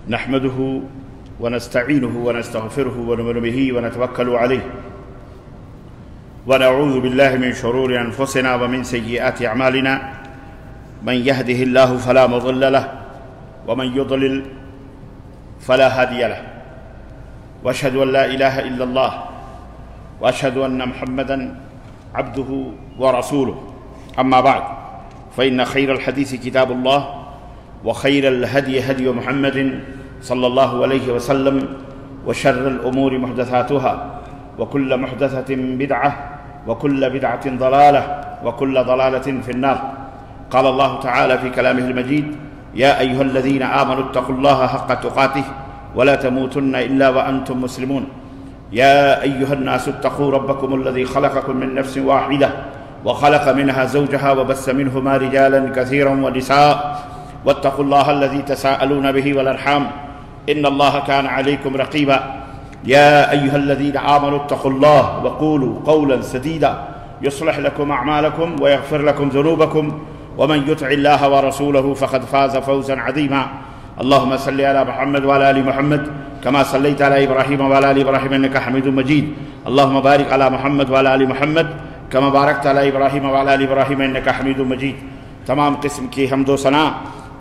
نحمده ونستعينه ونستغفره ونؤمن به ونتوكل عليه ونعوذ بالله من شرور أنفسنا ومن سيئات أعمالنا من يهده الله فلا مضل له ومن يضلل فلا هادي له وأشهد أن لا إله إلا الله وأشهد أن محمدا عبده ورسوله أما بعد فإن خير الحديث كتاب الله وخير الهدي هدي محمد صلى الله عليه وسلم وشر الأمور محدثاتها وكل محدثة بدعة وكل بدعة ضلالة وكل ضلالة في النار. قال الله تعالى في كلامه المجيد: يا أيها الذين آمنوا اتقوا الله حق تقاته ولا تموتن إلا وأنتم مسلمون. يا أيها الناس اتقوا ربكم الذي خلقكم من نفس واحدة وخلق منها زوجها وبث منهما رجالا كثيرا ونساء واتقوا الله الذي تساءلون به والأرحام إن الله كان عليكم رقيبا. يا أيها الذين آمنوا اتقوا الله وقولوا قولا سديدا يصلح لكم أعمالكم ويغفر لكم ذنوبكم ومن يطع الله ورسوله فقد فاز فوزا عظيما. اللهم صل على محمد وعلى آل محمد كما صليت على إبراهيم وعلى آل إبراهيم إنك حميد مجيد. اللهم بارك على محمد وعلى آل محمد كما باركت على إبراهيم وعلى آل إبراهيم إنك حميد مجيد. تمام قسم کی حمد و ثنا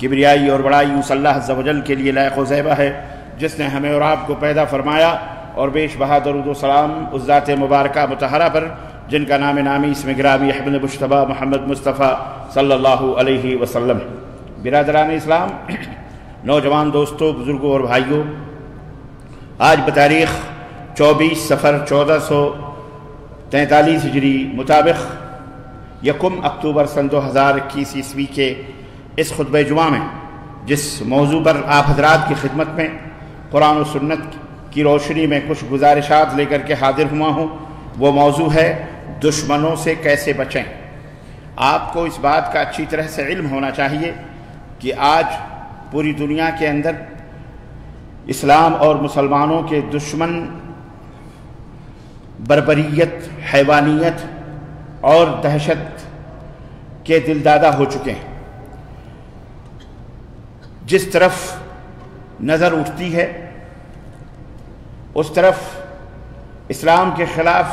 کبریائی اور بڑائی اس اللہ عز و جل کے لیے لائق و زیبہ ہے جس نے ہمیں اور آپ کو پیدا فرمایا، اور بیش بہا درود و سلام اس ذات مبارکہ مطہرہ پر جن کا نام نامی اسم گرامی احمد مجتبیٰ محمد مصطفیٰ صلی اللہ علیہ وسلم. برادران اسلام، نوجوان دوستوں، بزرگوں اور بھائیوں، آج بتاریخ 24 صفر 1443 ہجری مطابق 1 اکتوبر سن 2021 عیسوی کے اس خطبہ جمعہ میں جس موضوع پر آپ حضرات کی خدمت میں قرآن و سنت کی روشنی میں کچھ گزارشات لے کر کے حاضر ہوا ہوں، وہ موضوع ہے دشمنوں سے کیسے بچیں. آپ کو اس بات کا اچھی طرح سے علم ہونا چاہیے کہ آج پوری دنیا کے اندر اسلام اور مسلمانوں کے دشمن بربریت، حیوانیت اور دہشت کے دلدادہ ہو چکے ہیں. جس طرف نظر اٹھتی ہے اس طرف اسلام کے خلاف،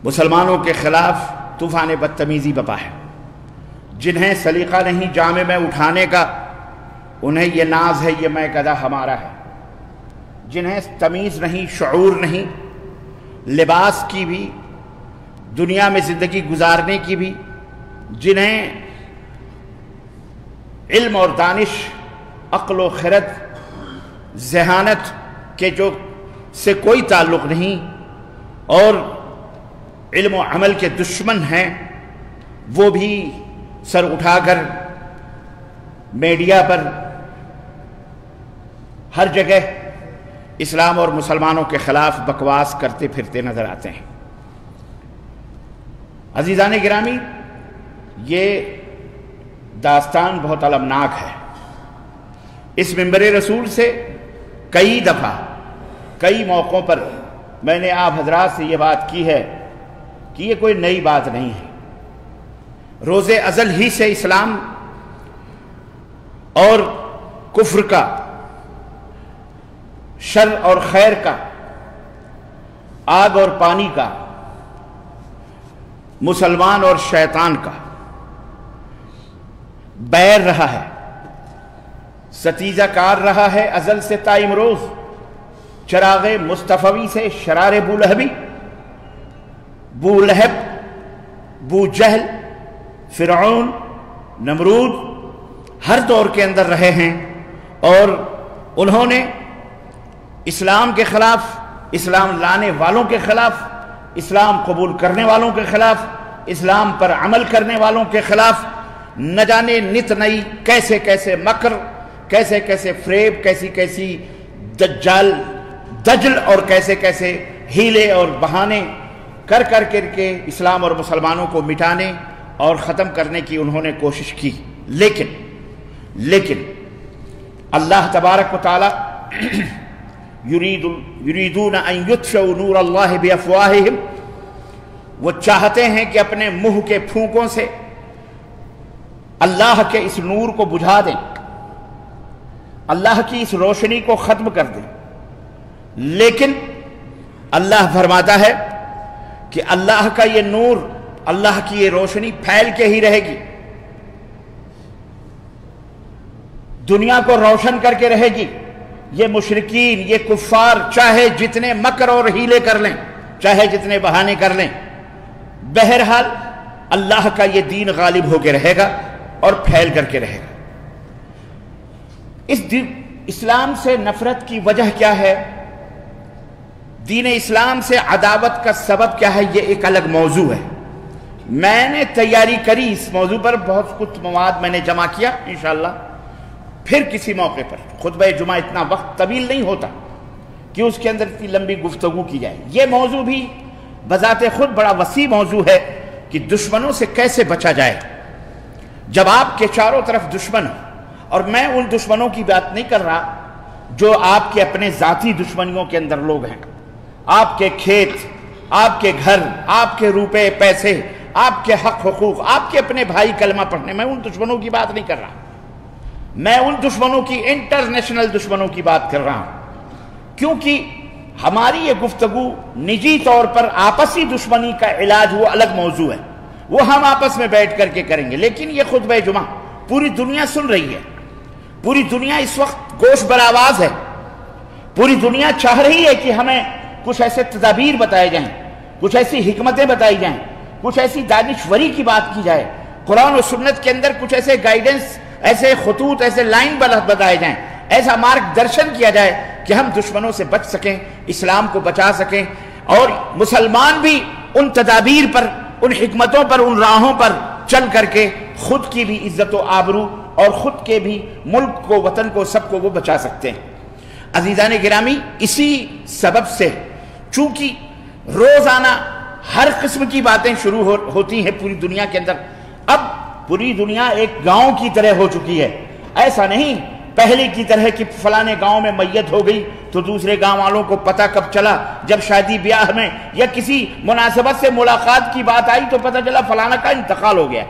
مسلمانوں کے خلاف طوفان بدتمیزی بپا ہے. جنہیں سلیقہ نہیں جامے میں اٹھانے کا، انہیں یہ ناز ہے یہ میں گدھا ہمارا ہے. جنہیں تمیز نہیں، شعور نہیں، لباس کی بھی، دنیا میں زندگی گزارنے کی بھی، جنہیں علم اور دانش، عقل و خرد، ذہانت کے جو سے کوئی تعلق نہیں اور علم و عمل کے دشمن ہیں، وہ بھی سر اٹھا کر میڈیا پر ہر جگہ اسلام اور مسلمانوں کے خلاف بکواس کرتے پھرتے نظر آتے ہیں. عزیزان گرامی، یہ داستان بہت المناک ہے. اس منبر رسول سے کئی دفعہ، کئی موقعوں پر میں نے آپ حضرات سے یہ بات کی ہے کہ یہ کوئی نئی بات نہیں ہے. روز ازل ہی سے اسلام اور کفر کا، شر اور خیر کا، آگ اور پانی کا، مسلمان اور شیطان کا بیر رہا ہے، ستیزہ کار رہا ہے ازل سے تا امروز. چراغ مصطفی سے شرار بولہبی، بولہب، بو جہل، فرعون، نمرود ہر دور کے اندر رہے ہیں، اور انہوں نے اسلام کے خلاف، اسلام لانے والوں کے خلاف، اسلام قبول کرنے والوں کے خلاف، اسلام پر عمل کرنے والوں کے خلاف نہ جانے نت نئی کیسے کیسے مکر، کیسے کیسے فریب، کیسی کیسی دجل اور کیسے کیسے ہیلے اور بہانے کر کے اسلام اور مسلمانوں کو مٹانے اور ختم کرنے کی انہوں نے کوشش کی. لیکن اللہ تبارک و تعالی یریدون ان یطفئوا نور اللہ بافواہہم، وہ چاہتے ہیں کہ اپنے منہ کے پھونکوں سے اللہ کے اس نور کو بجھا دیں. اللہ کی اس روشنی کو ختم کر دیں، لیکن اللہ فرماتا ہے کہ اللہ کا یہ نور، اللہ کی یہ روشنی پھیل کے ہی رہے گی، دنیا کو روشن کر کے رہے گی۔ یہ مشرکین، یہ کفار چاہے جتنے مکر اور ہیلے کر لیں، چاہے جتنے بہانے کر لیں، بہرحال اللہ کا یہ دین غالب ہو کے رہے گا اور پھیل کر کے رہے گا۔ اسلام سے نفرت کی وجہ کیا ہے، دین اسلام سے عداوت کا سبب کیا ہے، یہ ایک الگ موضوع ہے۔ میں نے تیاری کری اس موضوع پر، بہت کچھ مواد میں نے جمع کیا، انشاءاللہ پھر کسی موقع پر۔ خطبہ جمعہ اتنا وقت طویل نہیں ہوتا کہ اس کے اندر اتنی لمبی گفتگو کی جائے۔ یہ موضوع بھی بذات خود بڑا وسیع موضوع ہے کہ دشمنوں سے کیسے بچا جائے۔ جب آپ کے چاروں طرف دشمن ہو، اور میں ان دشمنوں کی بات نہیں کر رہا جو آپ کے اپنے ذاتی دشمنیوں کے اندر لوگ ہیں، آپ کے کھیت، آپ کے گھر، آپ کے روپے پیسے، آپ کے حق حقوق، آپ کے اپنے بھائی کلمہ پڑھنے، میں ان دشمنوں کی بات نہیں کر رہا، میں ان دشمنوں کی انٹرنیشنل دشمنوں کی بات کر رہا ہوں، کیونکہ ہماری یہ گفتگو نجی طور پر آپسی دشمنی کا علاج وہ الگ موضوع ہے، وہ ہم آپس میں بیٹھ کر کے کریں گے۔ لیکن یہ خطبہ جمعہ پوری دنیا سن رہی ہے، پوری دنیا اس وقت گوش براواز ہے، پوری دنیا چاہ رہی ہے کہ ہمیں کچھ ایسے تدابیر بتائے جائیں، کچھ ایسی حکمتیں بتائی جائیں، کچھ ایسی دانشوری کی بات کی جائے، قرآن و سنت کے اندر کچھ ایسے گائیڈنس، ایسے خطوط، ایسے لائن بتائے جائیں، ایسا مارگ درشن کیا جائے کہ ہم دشمنوں سے بچ سکیں، اسلام کو بچا سکیں، اور مسلمان بھی ان تدابیر پر، ان حکمتوں پر، ان راہوں پر چل کر کے خود کی بھی عزت و آبرو اور خود کے بھی ملک کو، وطن کو، سب کو وہ بچا سکتے ہیں۔ عزیزان گرامی، اسی سبب سے چونکہ روزانہ ہر قسم کی باتیں شروع ہوتی ہیں پوری دنیا کے اندر، اب پوری دنیا ایک گاؤں کی طرح ہو چکی ہے۔ ایسا نہیں پہلے کی طرح کہ فلانے گاؤں میں میت ہو گئی تو دوسرے گاؤں والوں کو پتہ کب چلا، جب شادی بیاہ میں یا کسی مناسبت سے ملاقات کی بات آئی تو پتہ چلا فلانا کا انتقال ہو گیا،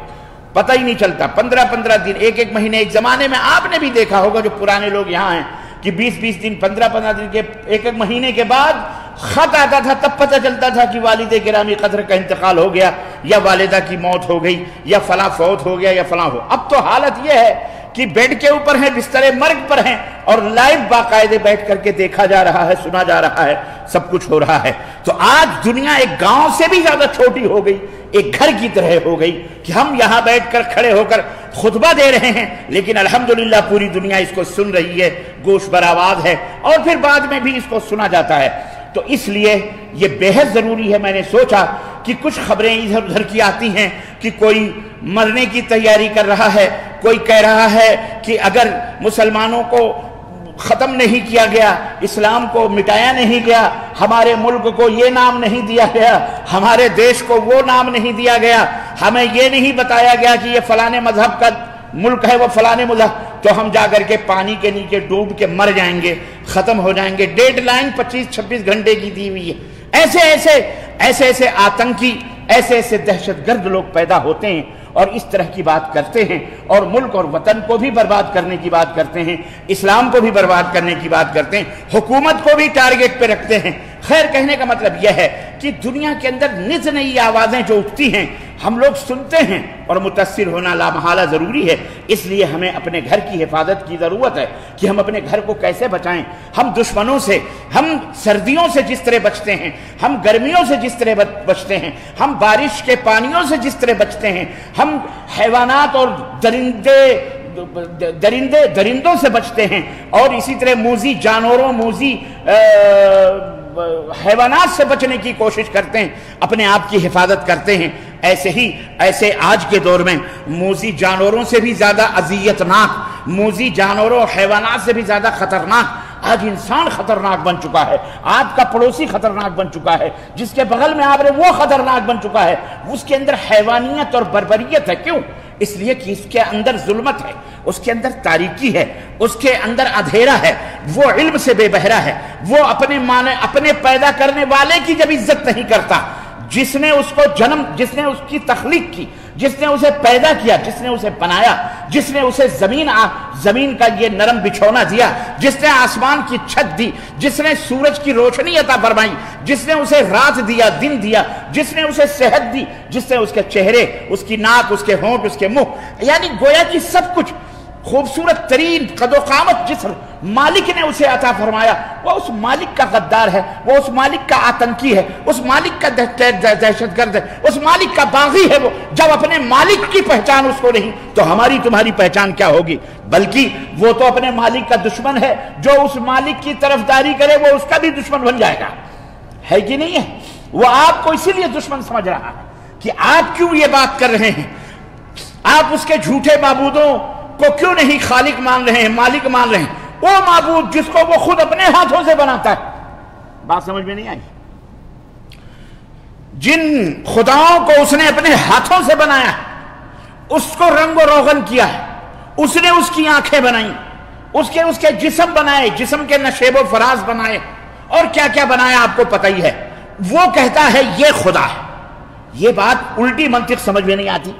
پتہ ہی نہیں چلتا۔ 15 دن، ایک مہینے، ایک زمانے میں آپ نے بھی دیکھا ہوگا جو پرانے لوگ یہاں ہیں کہ 20 دن، 15 دن کے، ایک مہینے کے بعد خط آتا تھا، تب پتہ چلتا تھا کہ والد گرامی قدر کا انتقال ہو گیا، یا والدہ کی موت ہو گئی، یا فلاں فوت ہو گیا، یا فلاں ہو۔ اب تو حالت یہ ہے کہ بیڈ کے اوپر ہیں، بستر مرگ پر ہیں، اور لائیو باقاعدے بیٹھ کر کے دیکھا جا رہا ہے، سنا جا رہا ہے، سب کچھ ہو رہا ہے۔ تو آج دنیا ایک گاؤں سے بھی زیادہ چھوٹی ہو گئی، ایک گھر کی طرح ہو گئی کہ ہم یہاں بیٹھ کر کھڑے ہو کر خطبہ دے رہے ہیں، لیکن الحمدللہ پوری دنیا اس کو سن رہی ہے، گوش براواز ہے، اور پھر بعد میں بھی اس کو سنا جاتا ہے۔ تو اس لیے یہ بے حد ضروری ہے، میں نے سوچا کہ کچھ خبریں ادھر ادھر کی آتی ہیں کہ کوئی مرنے کی تیاری کر رہا ہے، کوئی کہہ رہا ہے کہ اگر مسلمانوں کو ختم نہیں کیا گیا، اسلام کو مٹایا نہیں گیا، ہمارے ملک کو یہ نام نہیں دیا گیا، ہمارے دیش کو وہ نام نہیں دیا گیا، ہمیں یہ نہیں بتایا گیا کہ یہ فلانے مذہب کا ملک ہے، وہ فلانے مذہب، تو ہم جا کر کے پانی کے نیچے ڈوب کے مر جائیں گے، ختم ہو جائیں گے۔ ڈیڈ لائن 25-26 گھنٹے کی دی ہوئی ہے۔ ایسے آتنکی، ایسے دہشت گرد لوگ پیدا ہوتے ہیں اور اس طرح کی بات کرتے ہیں، اور ملک اور وطن کو بھی برباد کرنے کی بات کرتے ہیں، اسلام کو بھی برباد کرنے کی بات کرتے ہیں، حکومت کو بھی ٹارگٹ پہ رکھتے ہیں۔ خیر، کہنے کا مطلب یہ ہے کہ دنیا کے اندر نز نئی آوازیں جو اٹھتی ہیں ہم لوگ سنتے ہیں، اور متاثر ہونا لامحالہ ضروری ہے۔ اس لیے ہمیں اپنے گھر کی حفاظت کی ضرورت ہے کہ ہم اپنے گھر کو کیسے بچائیں۔ ہم دشمنوں سے، ہم سردیوں سے جس طرح بچتے ہیں، ہم گرمیوں سے جس طرح بچتے ہیں، ہم بارش کے پانیوں سے جس طرح بچتے ہیں، ہم حیوانات اور درندوں سے بچتے ہیں، اور اسی طرح موذی جانوروں، موذی حیوانات سے بچنے کی کوشش کرتے ہیں، اپنے آپ کی حفاظت کرتے ہیں۔ ایسے آج کے دور میں موذی جانوروں سے بھی زیادہ اذیتناک، موذی جانوروں حیوانات سے بھی زیادہ خطرناک آج انسان خطرناک بن چکا ہے۔ آپ کا پڑوسی خطرناک بن چکا ہے، جس کے بغل میں آپ رہے وہ خطرناک بن چکا ہے۔ اس کے اندر حیوانیت اور بربریت ہے۔ کیوں؟ اس لیے کہ اس کے اندر ظلمت ہے، اس کے اندر تاریکی ہے، اس کے اندر اندھیرا ہے، وہ علم سے بے بہرا ہے، وہ اپنے پیدا کرنے والے کی جب عزت نہیں کرتا، جس نے اس کو جنم، جس نے اس کی تخلیق کی، جس نے اسے پیدا کیا، جس نے اسے بنایا، جس نے اسے زمین کا یہ نرم بچھونا دیا، جس نے آسمان کی چھت دی، جس نے سورج کی روشنی عطا فرمائی، جس نے اسے رات دیا، دن دیا، جس نے اسے صحت دی، جس نے اس کے چہرے، اس کی ناک، اس کے ہونٹ، اس کے منہ، یعنی گویا کہ سب کچھ خوبصورت ترین قد و قامت جس مالک نے اسے عطا فرمایا، وہ اس مالک کا غدار ہے، وہ اس مالک کا آتنکی ہے، اس مالک کا دہشت گرد ہے، اس مالک کا باغی ہے۔ وہ جب اپنے مالک کی پہچان اس کو نہیں تو ہماری تمہاری پہچان کیا ہوگی؟ بلکہ وہ تو اپنے مالک کا دشمن ہے، جو اس مالک کی طرفداری کرے وہ اس کا بھی دشمن بن جائے گا، ہے کہ نہیں ہے؟ وہ آپ کو اسی لیے دشمن سمجھ رہا ہے کہ آپ کیوں یہ بات کر رہے ہیں، آپ اس کے جھوٹے معبودوں کو کیوں نہیں خالق مان رہے ہیں، مالک مان رہے ہیں، وہ معبود جس کو وہ خود اپنے ہاتھوں سے بناتا ہے۔ بات سمجھ میں نہیں آئی؟ جن خداؤں کو اس نے اپنے ہاتھوں سے بنایا ہے، اس کو رنگ و روغن کیا ہے، اس نے اس کی آنکھیں بنائیں، اس کے جسم بنائے، جسم کے نشیب و فراز بنائے، اور کیا کیا بنایا آپ کو پتہ ہی ہے۔ وہ کہتا ہے یہ خدا ہے۔ یہ بات الٹی منطق سمجھ میں نہیں آتی۔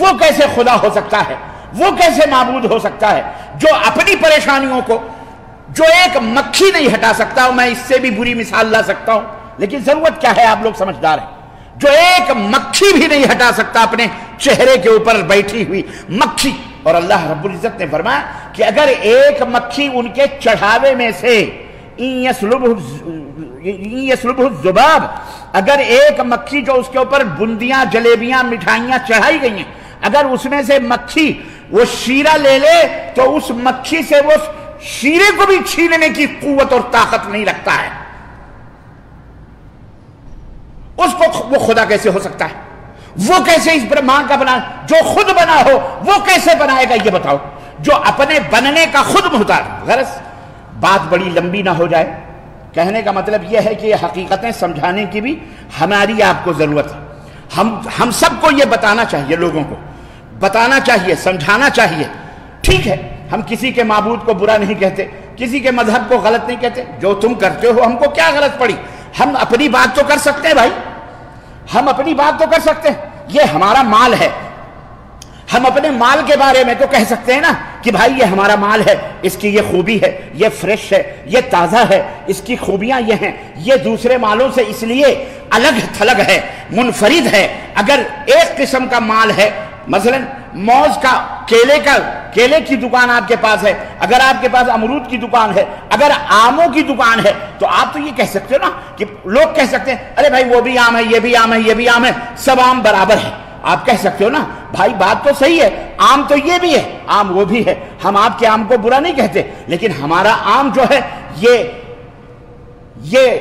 وہ کیسے خدا ہو سکتا ہے؟ وہ کیسے معبود ہو سکتا ہے جو اپنی پریشانیوں کو، جو ایک مکھی نہیں ہٹا سکتا؟ اور میں اس سے بھی بری مثال لا سکتا ہوں، لیکن ضرورت کیا ہے، آپ لوگ سمجھدار ہیں۔ جو ایک مکھی بھی نہیں ہٹا سکتا اپنے چہرے کے اوپر بیٹھی ہوئی مکھی، اور اللہ رب العزت نے فرمایا کہ اگر ایک مکھی ان کے چڑھاوے میں سے یسلبہ الذباب، اگر ایک مکھی جو اس کے اوپر بندیاں، جلیبیاں، مٹھائیاں چڑھائی گئی ہیں، اگر اس میں سے مکھی وہ شیرہ لے لے تو اس مکھی سے وہ شیرے کو بھی چھیننے کی قوت اور طاقت نہیں رکھتا ہے، اس کو وہ خدا کیسے ہو سکتا ہے؟ وہ کیسے اس برہمان کا بنا؟ جو خود بنا ہو وہ کیسے بنائے گا یہ بتاؤ؟ جو اپنے بننے کا خود محتاج۔ غرض بات بڑی لمبی نہ ہو جائے، کہنے کا مطلب یہ ہے کہ یہ حقیقتیں سمجھانے کی بھی ہماری آپ کو ضرورت ہے۔ ہم سب کو یہ بتانا چاہیے، لوگوں کو بتانا چاہیے، سمجھانا چاہیے۔ ٹھیک ہے، ہم کسی کے معبود کو برا نہیں کہتے، کسی کے مذہب کو غلط نہیں کہتے، جو تم کرتے ہو ہم کو کیا غلط پڑی؟ ہم اپنی بات تو کر سکتے ہیں بھائی، ہم اپنی بات تو کر سکتے ہیں، یہ ہمارا مال ہے، ہم اپنے مال کے بارے میں تو کہہ سکتے ہیں نا کہ بھائی یہ ہمارا مال ہے، اس کی یہ خوبی ہے، یہ فریش ہے، یہ تازہ ہے، اس کی خوبیاں یہ ہیں، یہ دوسرے مالوں سے اس لیے الگ تھلگ ہے، منفرد ہے۔ اگر ایک قسم کا مال ہے، مثلا موز کا، کیلے کی دکان آپ کے پاس ہے، اگر آپ کے پاس امرود کی دکان ہے، اگر آموں کی دکان ہے، تو آپ تو یہ کہہ سکتے ہو نا کہ لوگ کہہ سکتے ہیں ارے بھائی وہ بھی آم ہے، یہ بھی آم ہے، یہ بھی آم ہے، سب آم برابر ہے۔ آپ کہہ سکتے ہو نا بھائی بات تو صحیح ہے، آم تو یہ بھی ہے، آم وہ بھی ہے، ہم آپ کے آم کو برا نہیں کہتے، لیکن ہمارا آم جو ہے یہ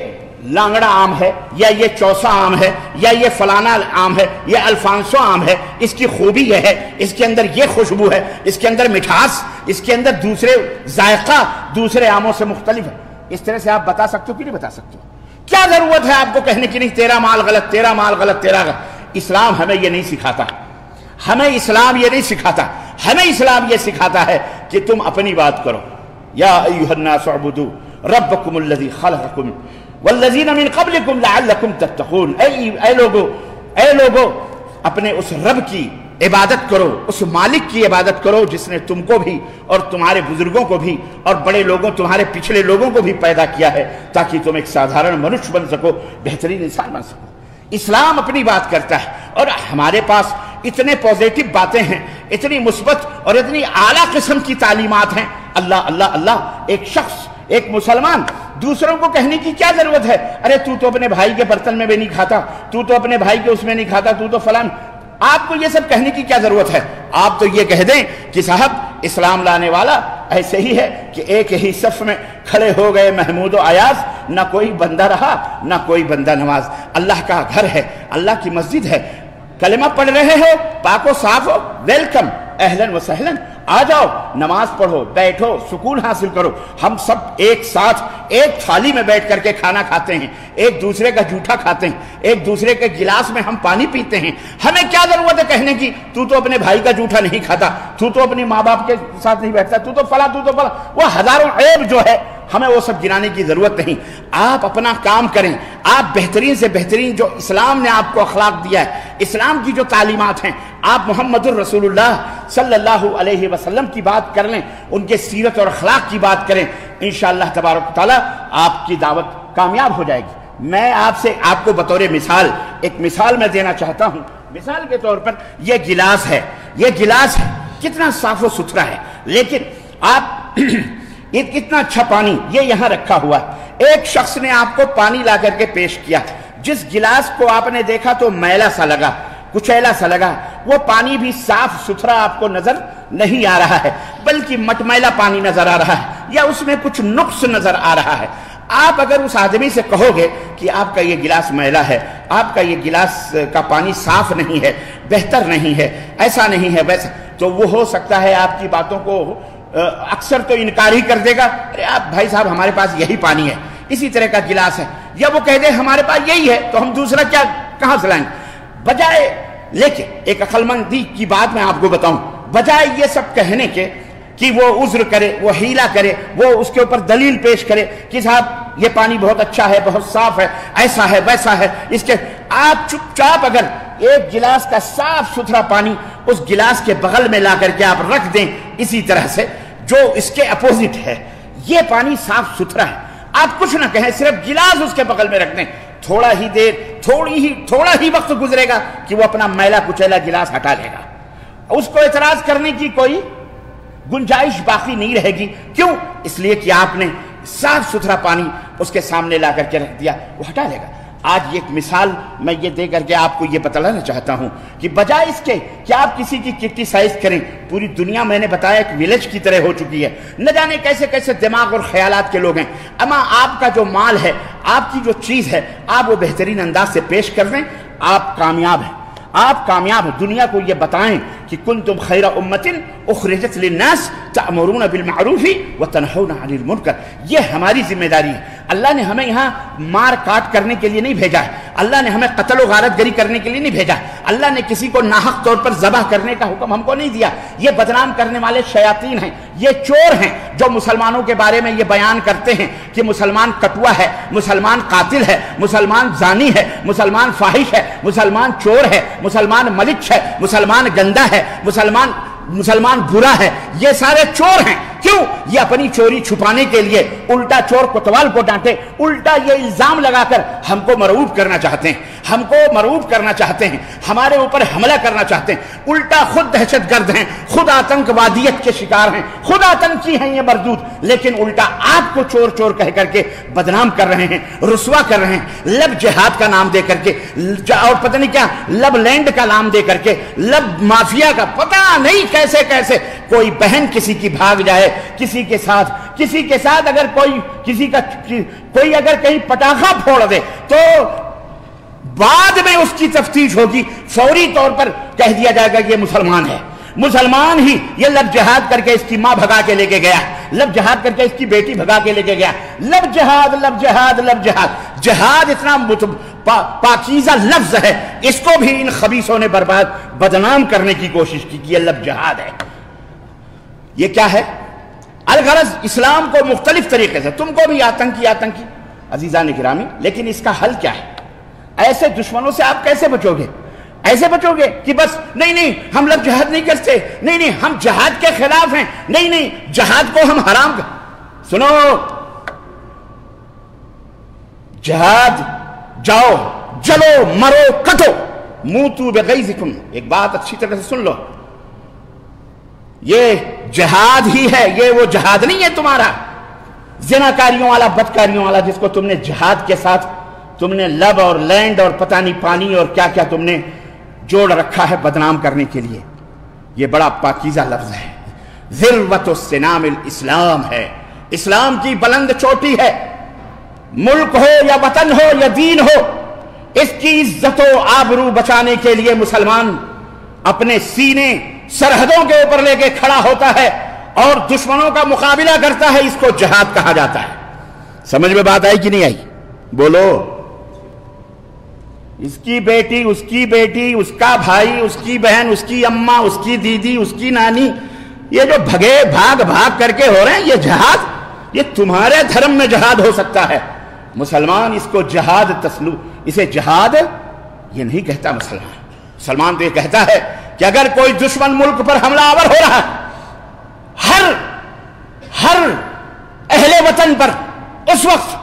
لانگڑا آم ہے، یا یہ چوسا آم ہے، یا یہ فلانا آم ہے، یہ الفانسو آم ہے، اس کی خوبی یہ ہے، اس کے اندر یہ خوشبو ہے، اس کے اندر مٹھاس، اس کے اندر دوسرے ذائقہ دوسرے آموں سے مختلف ہے۔ اس طرح سے آپ بتا سکتے ہو کہ نہیں بتا سکتے ہو؟ کیا ضرورت ہے آپ کو کہنے کی نہیں تیرا مال غلط، تیرا مال غلط، تیرا غلط؟ اسلام ہمیں یہ نہیں سکھاتا، ہمیں اسلام یہ نہیں سکھاتا، ہمیں اسلام یہ سکھاتا ہے کہ تم اپنی بات کرو۔ یا ایھا الناس اعبدوا ربکم الذی خلقکم والذین من قبلکم لعلکم تتقون۔ اے لوگو اپنے اس رب کی عبادت کرو، اس مالک کی عبادت کرو جس نے تم کو بھی اور تمہارے بزرگوں کو بھی اور بڑے لوگوں، تمہارے پچھلے لوگوں کو بھی پیدا کیا ہے تاکہ تم ایک سادھارن منش بن سکو، بہترین انسان بن سکو۔ اسلام اپنی بات کرتا ہے، اور ہمارے پاس اتنے پازیٹیو باتیں ہیں، اتنی مثبت اور اتنی اعلیٰ قسم کی تعلیمات ہیں۔ اللہ اللہ اللہ، ایک شخص، ایک مسلمان دوسروں کو کہنے کی کیا ضرورت ہے ارے تو اپنے بھائی کے برتن میں بھی نہیں کھاتا، تو اپنے بھائی کے اس میں نہیں کھاتا، تو فلان۔ آپ کو یہ سب کہنے کی کیا ضرورت ہے؟ آپ تو یہ کہہ دیں کہ صاحب اسلام لانے والا ایسے ہی ہے کہ ایک ہی صف میں کھڑے ہو گئے محمود و ایاز، نہ کوئی بندہ رہا نہ کوئی بندہ نواز۔ اللہ کا گھر ہے، اللہ کی مسجد ہے، کلمہ پڑھ رہے ہو، پاک و صاف ہو، ویلکم، اہلاً و سہلاً، آ جاؤ، نماز پڑھو، بیٹھو، سکون حاصل کرو۔ ہم سب ایک ساتھ ایک تھالی میں بیٹھ کر کے کھانا کھاتے ہیں، ایک دوسرے کا جھوٹا کھاتے ہیں، ایک دوسرے کے گلاس میں ہم پانی پیتے ہیں۔ ہمیں کیا ضرورت ہے کہنے کی تو اپنے بھائی کا جھوٹا نہیں کھاتا، تو اپنی ماں باپ کے ساتھ نہیں بیٹھتا، تو فلاں، تو فلاں۔ وہ ہزاروں عیب جو ہے ہمیں وہ سب گنانے کی ضرورت نہیں. آپ اپنا کام کریں. آپ بہترین سے بہترین جو اسلام نے آپ کو اخلاق دیا ہے, اسلام کی جو تعلیمات ہیں, آپ محمد الرسول اللہ صلی اللہ علیہ وسلم کی بات کر لیں, ان کے سیرت اور اخلاق کی بات کریں, انشاءاللہ تبارک و تعالیٰ آپ کی دعوت کامیاب ہو جائے گی. میں آپ کو بطور مثال ایک مثال میں دینا چاہتا ہوں. مثال کے طور پر یہ گلاس ہے, یہ گلاس ہے, کتنا صاف و ستھرا ہے, لیکن آپ یہ کتنا اچھا پانی یہ یہاں رکھا ہوا ہے. ایک شخص نے آپ کو پانی لا کر کے پیش کیا, جس گلاس کو آپ نے دیکھا تو میلا سا لگا, کچیلا سا لگا, وہ پانی بھی صاف ستھرا آپ کو نظر نہیں آ رہا ہے, بلکہ مٹمیلا پانی نظر آ رہا ہے, یا اس میں کچھ نقص نظر آ رہا ہے. آپ اگر اس آدمی سے کہو گے کہ آپ کا یہ گلاس میلا ہے, آپ کا یہ گلاس کا پانی صاف نہیں ہے, بہتر نہیں ہے, ایسا نہیں ہے ویسا, تو وہ ہو سکتا ہے آپ کی باتوں کو اکثر تو انکار ہی کر دے گا. ارے آپ بھائی صاحب ہمارے پاس یہی پانی ہے, اسی طرح کا گلاس ہے, یا وہ کہہ دے ہمارے پاس یہی ہے تو ہم دوسرا کیا کہاں سے لائیں. بجائے, لیکن ایک عقل مندی کی بات میں آپ کو بتاؤں, بجائے یہ سب کہنے کے کہ وہ عذر کرے, وہ حیلہ کرے, وہ اس کے اوپر دلیل پیش کرے کہ صاحب یہ پانی بہت اچھا ہے, بہت صاف ہے, ایسا ہے ویسا ہے, اس کے آپ چپ چاپ اگر ایک گلاس کا صاف ستھرا پانی اس گلاس کے بغل میں لا کر کے آپ رکھ دیں اسی طرح سے جو اس کے اپوزٹ ہے, یہ پانی صاف ستھرا ہے, آپ کچھ نہ کہیں, صرف گلاس اس کے بغل میں رکھ دیں, تھوڑا ہی وقت گزرے گا کہ وہ اپنا میلا کچیلا گلاس ہٹا لے گا. اس کو اعتراض کرنے کی کوئی گنجائش باقی نہیں رہے گی. کیوں؟ اس لیے کہ آپ نے صاف ستھرا پانی اس کے سامنے لا کر کے رکھ دیا, وہ ہٹا لے گا. آج یہ ایک مثال میں یہ دے کر کے آپ کو یہ بتلانا چاہتا ہوں کہ بجائے اس کے کہ آپ کسی کی کرٹیسائز کریں, پوری دنیا میں نے بتایا ایک ولیج کی طرح ہو چکی ہے, نہ جانے کیسے کیسے دماغ اور خیالات کے لوگ ہیں. اما آپ کا جو مال ہے, آپ کی جو چیز ہے, آپ وہ بہترین انداز سے پیش کر دیں, آپ کامیاب ہیں, آپ کامیاب ہیں. دنیا کو یہ بتائیں کہ کنتم خیر امت اخرجت للناس تأمرون بالمعروف وتنہون عن المنکر. یہ ہماری ذمہ داری ہے. اللہ نے ہمیں یہاں مار کاٹ کرنے کے لیے نہیں بھیجا ہے, اللہ نے ہمیں قتل و غارت گری کرنے کے لیے نہیں بھیجا, اللہ نے کسی کو ناحق طور پر ذبح کرنے کا حکم ہم کو نہیں دیا. یہ بدنام کرنے والے شیاطین ہیں, یہ چور ہیں جو مسلمانوں کے بارے میں یہ بیان کرتے ہیں کہ مسلمان کٹوا ہے, مسلمان قاتل ہے, مسلمان زانی ہے, مسلمان فاحش ہے, مسلمان چور ہے, مسلمان ملچ ہے, مسلمان گندا ہے, مسلمان برا ہے. یہ سارے چور ہیں. کیوں؟ یہ اپنی چوری چھپانے کے لیے الٹا چور کوتوال کو ڈانٹے, الٹا یہ الزام لگا کر ہم کو مرعوب کرنا چاہتے ہیں, ہم کو مرعوب کرنا چاہتے ہیں, ہمارے اوپر حملہ کرنا چاہتے ہیں. الٹا خود دہشت گرد ہیں, خود آتنکوادیت کے شکار ہیں, خود آتنکی ہیں یہ مردود, لیکن الٹا آپ کو چور چور کہہ کر کے بدنام کر رہے ہیں, رسوا کر رہے ہیں. لب جہاد کا نام دے کر کے, اور پتہ نہیں کیا لب لینڈ کا نام دے کر کے, لب مافیا کا, پتہ نہیں کیسے کیسے. کوئی بہن کسی کی بھاگ جائے, کسی کے ساتھ اگر کوئی اگر کہیں پٹاخہ پھوڑ دے تو بعد میں اس کی تفتیش ہوگی, فوری طور پر کہہ دیا جائے گا یہ مسلمان ہے. مسلمان ہی یہ لب جہاد کر کے اس کی ماں بھگا کے لے کے گیا, لب جہاد کر کے اس کی بیٹی بھگا کے لے کے گیا. لب جہاد, لب جہاد, لب جہاد. جہاد اتنا پاکیزہ لفظ ہے, اس کو بھی ان خبیثوں نے بدنام کرنے کی کوشش کی کہ یہ لب جہاد ہے. یہ کیا ہے؟ الغرض اسلام کو مختلف طریقے سے, تم کو بھی آتنکی عزیزان گرامی, لیکن اس کا حل کیا ہے؟ ایسے دشمنوں سے آپ کیسے بچو گے؟ ایسے بچو گے کہ بس نہیں ہم لب جہاد نہیں کرتے, نہیں ہم جہاد کے خلاف ہیں, نہیں جہاد کو ہم حرام سنو, جہاد جاؤ, جلو, مرو, کٹو, موتو بغیظکم. ایک بات اچھی طرح سے سن لو, یہ جہاد ہی ہے, یہ وہ جہاد نہیں ہے تمہارا زناکاریوں والا, بدکاریوں والا, جس کو تم نے جہاد کے ساتھ تم نے لب اور لینڈ اور پتہ نہیں پانی اور کیا کیا تم نے جوڑ رکھا ہے بدنام کرنے کے لیے. یہ بڑا پاکیزہ لفظ ہے, ذروۃ السنام الاسلام ہے, اسلام کی بلند چوٹی ہے. ملک ہو یا وطن ہو یا دین ہو, اس کی عزت و آبرو بچانے کے لیے مسلمان اپنے سینے سرحدوں کے اوپر لے کے کھڑا ہوتا ہے اور دشمنوں کا مقابلہ کرتا ہے. اس کو جہاد کہا جاتا ہے. سمجھ میں بات آئی کہ نہیں آئی؟ بولو. اس کی بیٹی, اس کی بیٹی, اس کا بھائی, اس کی بہن, اس کی اماں, اس کی دیدی, اس کی نانی, یہ جو بھاگ کر کے ہو رہے ہیں, یہ جہاد, یہ تمہارے دھرم میں جہاد ہو سکتا ہے، مسلمان اس کو جہاد اسے جہاد یہ نہیں کہتا مسلمان۔ مسلمان تو یہ کہتا ہے کہ اگر کوئی دشمن ملک پر حملہ آور ہو رہا ہے، ہر اہل وطن پر اس وقت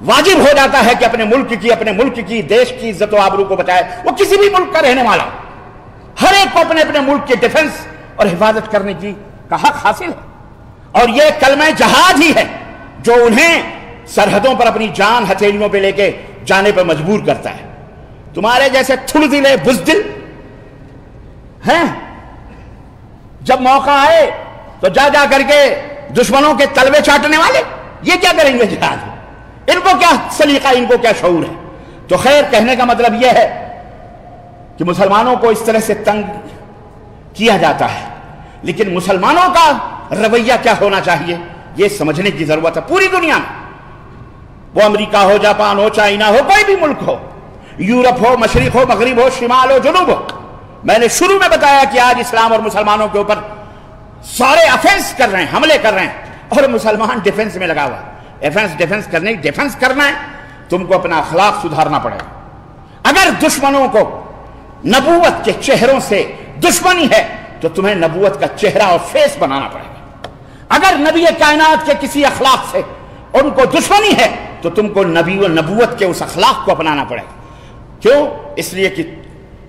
واجب ہو جاتا ہے کہ اپنے ملک کی دیش کی عزت و آبرو کو بچائے، وہ کسی بھی ملک کا رہنے والا، ہر ایک کو اپنے ملک کے ڈیفنس اور حفاظت کرنے کا حق حاصل ہے۔ اور یہ کلمہ جہاد ہی ہے جو انہیں سرحدوں پر اپنی جان ہتھیلیوں پہ لے کے جانے پر مجبور کرتا ہے۔ تمہارے جیسے تھڑ دلے بزدل ہیں، جب موقع آئے تو جا کر کے دشمنوں کے تلوے چاٹنے والے، یہ کیا کریں گے جہاد؟ ان کو کیا سلیقہ، ان کو کیا شعور ہے؟ تو خیر، کہنے کا مطلب یہ ہے کہ مسلمانوں کو اس طرح سے تنگ کیا جاتا ہے، لیکن مسلمانوں کا رویہ کیا ہونا چاہیے یہ سمجھنے کی ضرورت ہے۔ پوری دنیا میں، وہ امریکہ ہو، جاپان ہو، چائنا ہو، کوئی بھی ملک ہو، یورپ ہو، مشرق ہو، مغرب ہو، شمال ہو، جنوب ہو، میں نے شروع میں بتایا کہ آج اسلام اور مسلمانوں کے اوپر سارے افینس کر رہے ہیں، حملے کر رہے ہیں، اور مسلمان ڈیفنس میں لگا ہوا ہے۔ ڈیفنس کرنا ہے، تم کو اپنا اخلاق سدھارنا پڑے گا۔ اگر دشمنوں کو نبوت کے چہروں سے دشمنی ہے تو تمہیں نبوت کا چہرہ اور فیس بنانا پڑے گا۔ اگر نبی کائنات کے کسی اخلاق سے ان کو دشمنی ہے تو تم کو نبوت کے اس اخلاق کو اپنانا پڑے گا۔ کیوں؟ اس لیے کہ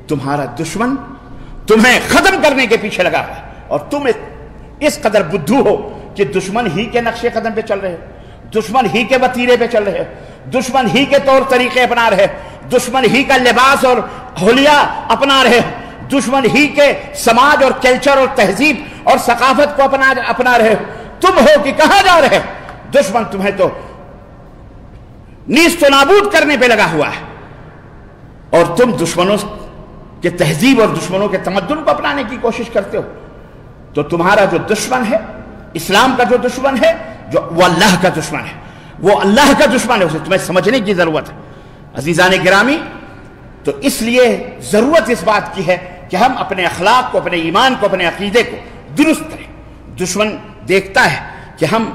تمہارا دشمن تمہیں ختم کرنے کے پیچھے لگا ہے، اور تم اس قدر بدھو ہو کہ دشمن ہی کے نقش قدم پہ چل رہے ہو، دشمن ہی کے وتیرے پہ چل رہے ہو، دشمن ہی کے طور طریقے اپنا رہے ہو، دشمن ہی کا لباس اور حلیہ اپنا رہے ہو، دشمن ہی کے سماج اور کلچر اور تہذیب اور ثقافت کو اپنا رہے ہو۔ تم ہو کہ کہاں جا رہے ہو؟ دشمن تمہیں تو نیست و نابود کرنے پہ لگا ہوا ہے، اور تم دشمنوں کے تہذیب اور دشمنوں کے تمدن کو اپنانے کی کوشش کرتے ہو۔ تو تمہارا جو دشمن ہے، اسلام کا جو دشمن ہے، وہ اللہ کا دشمن ہے، وہ اللہ کا دشمن ہے، اسے تمہیں سمجھنے کی ضرورت ہے۔ عزیزان گرامی، تو اس لیے ضرورت اس بات کی ہے کہ ہم اپنے اخلاق کو، اپنے ایمان کو، اپنے عقیدے کو درست کریں۔ دشمن دیکھتا ہے کہ ہم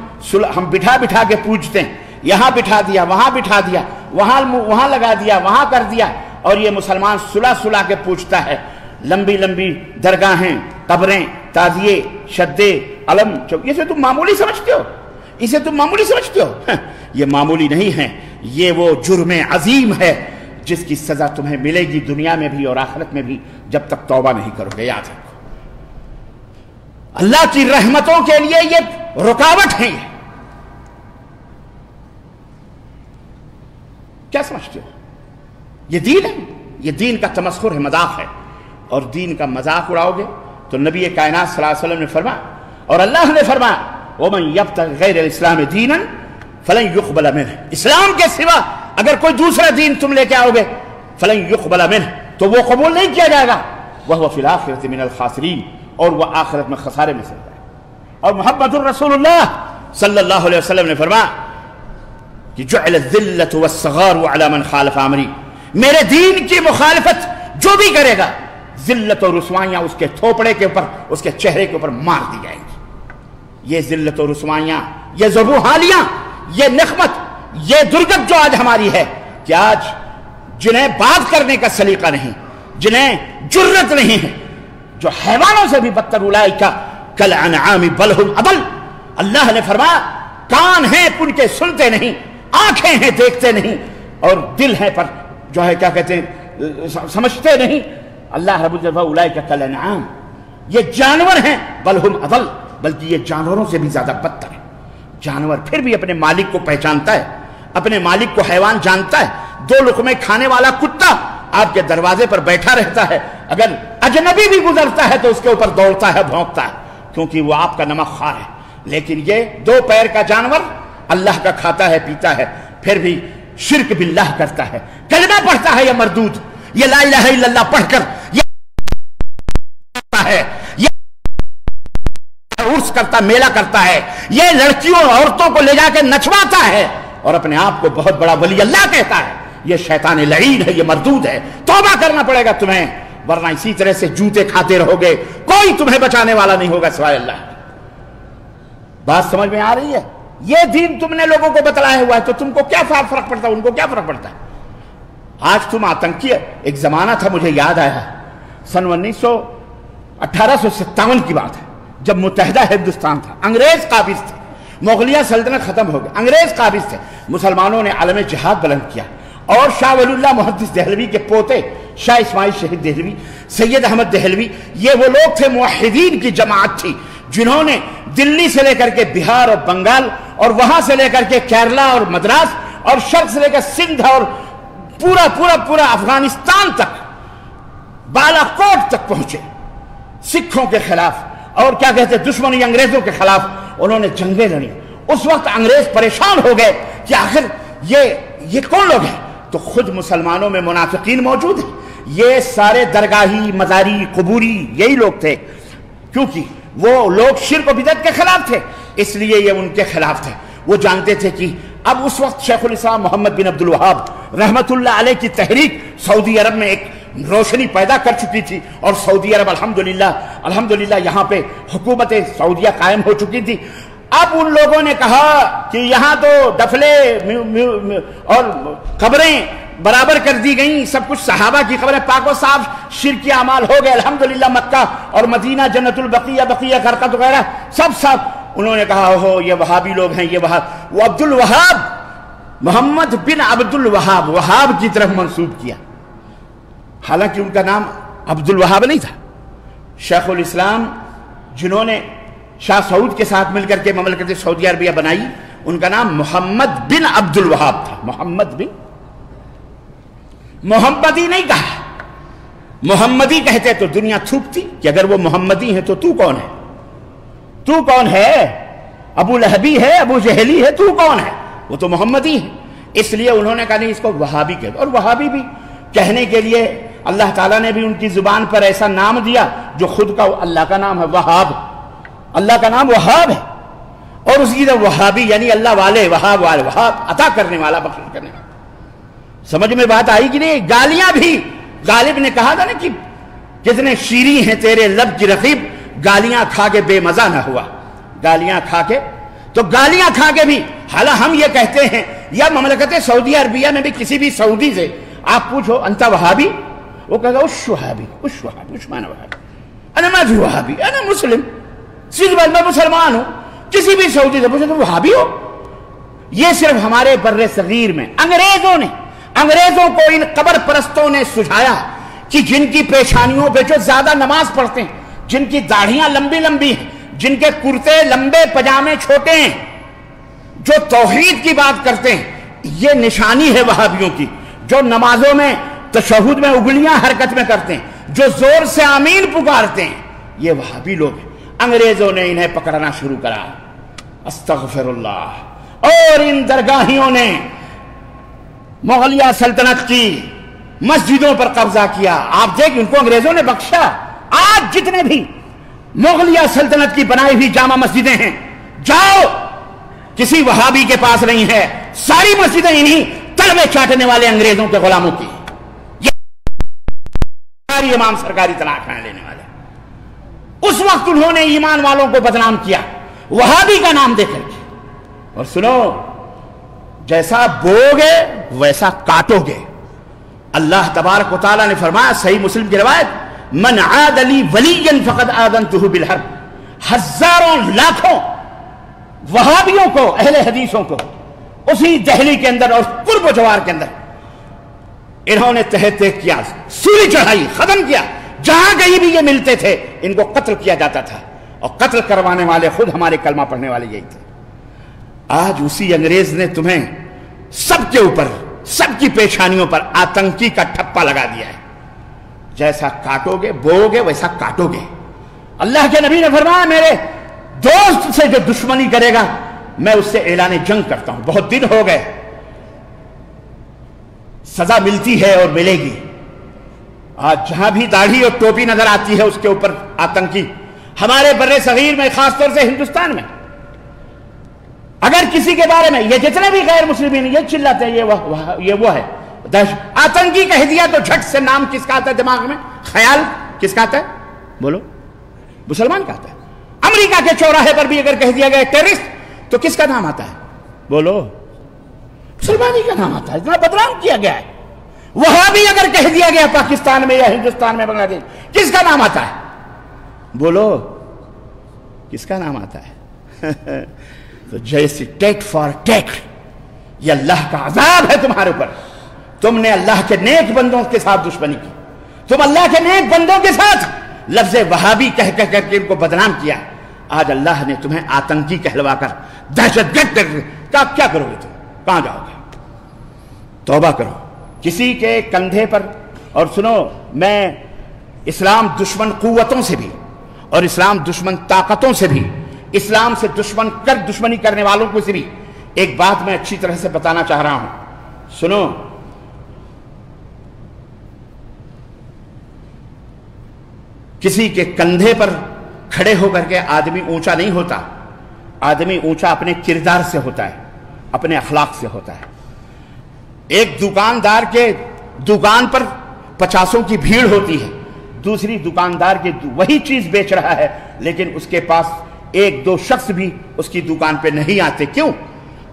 بٹھا کے پوجتے ہیں، یہاں بٹھا دیا، وہاں بٹھا دیا، وہاں لگا دیا، وہاں کر دیا، اور یہ مسلمان سلا کے پوچھتا ہے۔ لمبی لمبی درگاہیں، قبریں، تعزیے، شدے، علم، اسے تم معمولی سمجھتے ہو، اسے تم معمولی سمجھتے ہو؟ یہ معمولی نہیں ہے، یہ وہ جرم عظیم ہے جس کی سزا تمہیں ملے گی دنیا میں بھی اور آخرت میں بھی، جب تک توبہ نہیں کرو گے۔ یاد رکھو، اللہ کی رحمتوں کے لیے یہ رکاوٹ ہے۔ کیا سمجھتے ہو؟ یہ دین ہے، یہ دین کا تمسخر ہے، مذاق ہے، اور دین کا مذاق اڑاؤ گے تو نبی کائنات صلی اللہ علیہ وسلم نے فرمایا، اور اللہ نے فرمایا، وَمَنْ يَبْتَغِ غَيْرَ الْإِسْلَامِ دِينًا فَلَنْ يُقْبَلَ مِنْهُ، اسلام کے سوا اگر کوئی دوسرا دین تم لے کے آؤ گے، فَلَنْ يُقْبَلَ مِنْهُ، تو وہ قبول نہیں کیا جائے گا، وَهُوَ فِي الْآخِرَةِ مِنَ الْخَاسِرِينَ، اور وہ آخرت میں خسارے میں سے ہے۔ اور محمد الرسول اللہ صلی اللہ علیہ وسلم نے فرمایا کہ جعل الذلة والصغار على من خالف امری، میرے دین کی مخالفت جو بھی کرے گا، ذلت و رسوائیاں اس کے تھوپڑے کے اوپر، اس کے چہرے کے اوپر مار دی جائیں گی۔ یہ ذلت و رسوائیاں، یہ ذبح حالیاں، یہ نقمت، یہ درگت جو آج ہماری ہے، کہ آج جنہیں بات کرنے کا سلیقہ نہیں، جنہیں جرت نہیں ہے، جو حیوانوں سے بھی بدتر، اولئک کالانعام بل ھم اضل، اللہ نے فرمایا کان ہیں ان کے سنتے نہیں، آنکھیں ہیں دیکھتے نہیں، اور دل ہے پر جو ہے کیا کہتے ہیں سمجھتے نہیں۔ اللہ رب العزت اولئک کالانعام، یہ جانور ہیں، بل ھم اضل، بلکہ یہ جانوروں سے بھی زیادہ بدتر ہے۔ جانور پھر بھی اپنے مالک کو پہچانتا ہے، اپنے مالک کو حیوان جانتا ہے۔ دو لقمے کھانے والا کتا آپ کے دروازے پر بیٹھا رہتا ہے، اگر اجنبی بھی گزرتا ہے تو اس کے اوپر دوڑتا ہے، بھونکتا ہے، کیونکہ وہ آپ کا نمک خوار ہے۔ لیکن یہ دو پیر کا جانور اللہ کا کھاتا ہے، پیتا ہے، پھر بھی شرک باللہ کرتا ہے، کلمہ پڑھتا ہے، یہ مردود، یہ لا الہ الا اللہ پڑھ کر یہ عرس کرتا، میلہ کرتا ہے، یہ لڑکیوں عورتوں کو لے جا کے نچواتا ہے، اور اپنے آپ کو بہت بڑا ولی اللہ کہتا ہے۔ یہ شیطان لعین ہے، یہ مردود ہے، توبہ کرنا پڑے گا تمہیں، ورنہ اسی طرح سے جوتے کھاتے رہو گے، کوئی تمہیں بچانے والا نہیں ہوگا سوائے اللہ۔ بات سمجھ میں آ رہی ہے؟ یہ دین تم نے لوگوں کو بتلایا ہوا ہے تو تم کو کیا فرق پڑتا ہے، ان کو کیا فرق پڑتا ہے؟ آج تم آتنکی، ایک زمانہ تھا مجھے یاد آیا سن 1857 کی بات ہے، جب متحدہ ہندوستان تھا، انگریز قابض تھے، مغلیہ سلطنت ختم ہو گئی، انگریز قابض تھے، مسلمانوں نے عالم جہاد بلند کیا، اور شاہ ولی اللہ محدث دہلوی کے پوتے شاہ اسماعیل شہید دہلوی، سید احمد دہلوی، یہ وہ لوگ تھے، موحدین کی جماعت تھی، جنہوں نے دلی سے لے کر کے بہار اور بنگال، اور وہاں سے لے کر کے کیرلا اور مدراس، اور شرق سے لے کر سندھ اور پورا افغانستان تک، بالاکوٹ تک پہنچے، سکھوں کے خلاف اور کیا کہتے ہیں دشمنی انگریزوں کے خلاف انہوں نے جنگیں لڑی۔ اس وقت انگریز پریشان ہو گئے کہ آخر یہ کون لوگ ہیں؟ تو خود مسلمانوں میں منافقین موجود ہیں، یہ سارے درگاہی، مزاری، قبوری یہی لوگ تھے، کیونکہ وہ لوگ شرک و بدعت کے خلاف تھے، اس لیے یہ ان کے خلاف تھے۔ وہ جانتے تھے کہ اب اس وقت شیخ الاسلام محمد بن عبد الوہاب رحمت اللہ علیہ کی تحریک سعودی عرب میں ایک روشنی پیدا کر چکی تھی، اور سعودی عرب الحمدللہ یہاں پہ حکومت سعودیہ قائم ہو چکی تھی۔ اب ان لوگوں نے کہا کہ یہاں تو دفلے اور قبریں برابر کر دی گئیں، سب کچھ صحابہ کی قبریں پاک و صاف، شرکی اعمال ہو گئے، الحمدللہ مکہ اور مدینہ، جنت البقیہ، بقیہ غرقت وغیرہ سب انہوں نے کہا ہو یہ وہابی لوگ ہیں، وہ عبد الوہاب، محمد بن عبد الوہاب، وہاب کی طرف منسوب کیا، حالانکہ ان کا نام عبد الوہاب نہیں تھا۔ شیخ الاسلام جنہوں نے شاہ سعود کے ساتھ مل کر کے مملکت سعودیہ عربیہ بنائی، ان کا نام محمد بن عبد الوہاب تھا، محمدی نہیں کہا، محمدی کہتے تو دنیا تھوکتی کہ اگر وہ محمدی ہیں تو تو کون ہے؟ تو کون ہے؟ ابو لہبی ہے، ابو جہلی ہے، تو کون ہے؟ وہ تو محمدی ہے۔ اس لیے انہوں نے کہا نہیں، اس کو وہابی کہتے، اور وہابی بھی کہنے کے لیے اللہ تعالیٰ نے بھی ان کی زبان پر ایسا نام دیا جو خود کا اللہ کا نام ہے، وہاب، اللہ کا نام وہاب ہے، اور اس کی طرف وہابی یعنی اللہ والے، وہاب والے، وہاب عطا کرنے والا، بخشش کرنے والا۔ سمجھ میں بات آئی کہ نہیں؟ گالیاں بھی، غالب نے کہا تھا نا کہ کتنے شیریں ہیں تیرے لب کی رقیب، گالیاں کھا کے بے مزہ نہ ہوا، گالیاں کھا کے بھی، حالانکہ ہم یہ کہتے ہیں، یا مملکت سعودیہ عربیہ میں بھی کسی بھی سعودی سے آپ پوچھو انتا وہابی، وہ کہتا اش وہابی، عثمان وہابی، انا ما فی وہابی، انا مسلم، صرف میں مسلمان ہوں، کسی بھی سعودی سے پوچھو تو وہابی ہو۔ یہ صرف ہمارے بر صغیر میں انگریزوں کو ان قبر پرستوں نے سجھایا کہ جن کی پیشانیوں پہ جو زیادہ نماز پڑھتے ہیں، جن کی داڑھیاں لمبی ہیں، جن کے کرتے لمبے، پجامے چھوٹے ہیں، جو توحید کی بات کرتے ہیں، یہ نشانی ہے وہابیوں کی، جو نمازوں میں تشہد میں انگلیاں حرکت میں کرتے ہیں، جو زور سے آمین پکارتے ہیں، یہ وہابی لوگ ہیں۔ انگریزوں نے انہیں پکڑنا شروع کرا، استغفر اللہ، اور ان درگاہیوں نے مغلیہ سلطنت کی مسجدوں پر قبضہ کیا۔ آپ دیکھ، ان کو انگریزوں نے بخشا۔ آج جتنے بھی مغلیہ سلطنت کی بنائی ہوئی جامع مسجدیں ہیں، جاؤ، کسی وہابی کے پاس نہیں ہے، ساری مسجدیں انہی تلوے چاٹنے والے انگریزوں کے غلاموں کی، ساری امام سرکاری طلاق لینے والے۔ اس وقت انہوں نے ایمان والوں کو بدنام کیا وہابی کا نام دے کر کے۔ اور سنو، جیسا بوگے ویسا کاٹو گے۔ اللہ تبارک و تعالیٰ نے فرمایا، صحیح مسلم کی روایت، من عاد لی ولیا فقد آذنتہ بالحرب، ہزاروں لاکھوں وہابیوں کو، اہل حدیثوں کو اسی دہلی کے اندر اور قرب و جوار کے اندر انہوں نے تحت کیا، سولی چڑھائی، ختم کیا، جہاں کہیں بھی یہ ملتے تھے ان کو قتل کیا جاتا تھا، اور قتل کروانے والے خود ہمارے کلمہ پڑھنے والے یہی تھے۔ آج اسی انگریز نے تمہیں سب کے اوپر، سب کی پیشانیوں پر آتنکی کا ٹھپا لگا دیا ہے۔ جیسا کاٹو گے، بو گے، ویسا کاٹو گے۔ اللہ کے نبی نے فرمایا، میرے دوست سے جو دشمنی کرے گا میں اس سے اعلان جنگ کرتا ہوں۔ بہت دن ہو گئے، سزا ملتی ہے اور ملے گی۔ آج جہاں بھی داڑھی اور ٹوپی نظر آتی ہے اس کے اوپر آتنکی، ہمارے بر صغیر میں، خاص طور سے ہندوستان میں، اگر کسی کے بارے میں یہ جتنے بھی غیر مسلمین یہ چلاتے ہیں یہ وہ ہے دہشت، آتنکی کہہ دیا تو جھٹ سے نام کس کا آتا ہے دماغ میں؟ خیال کس کا آتا ہے؟ بولو، مسلمان کا آتا ہے۔ امریکہ کے چوراہے پر بھی اگر کہہ دیا گیا ٹیررسٹ تو کس کا نام آتا ہے؟ بولو، مسلمانی کا نام آتا ہے. اتنا بدنام کیا گیا ہے. وہابی اگر کہہ دیا گیا پاکستان میں یا ہندوستان میں، بنگلہ دیش، کس کا نام آتا ہے؟ بولو، کس کا نام آتا ہے؟ تو جیسے ٹیک فار ٹیک، یہ اللہ کا عذاب ہے تمہارے اوپر. تم نے اللہ کے نیک بندوں کے ساتھ دشمنی کی. تم اللہ کے نیک بندوں کے ساتھ لفظ وہابی کہہ کر کے ان کو بدنام کیا. آج اللہ نے تمہیں آتنکی کہلوا کر دہشت گرد کیا کرو گے؟ تم کہاں جاؤ گے؟ توبہ کرو. کسی کے کندھے پر، اور سنو، میں اسلام دشمن قوتوں سے بھی اور اسلام دشمن طاقتوں سے بھی، اسلام سے دشمنی کرنے والوں کو سے بھی ایک بات میں اچھی طرح سے بتانا چاہ رہا ہوں. سنو، کسی کے کندھے پر کھڑے ہو کر کے آدمی اونچا نہیں ہوتا. آدمی اونچا اپنے کردار سے ہوتا ہے، اپنے اخلاق سے ہوتا ہے. ایک دکاندار کے دکان پر 50 کی بھیڑ ہوتی ہے، دوسری دکاندار کے وہی چیز بیچ رہا ہے، لیکن اس کے پاس 1-2 شخص بھی اس کی دکان پہ نہیں آتے. کیوں؟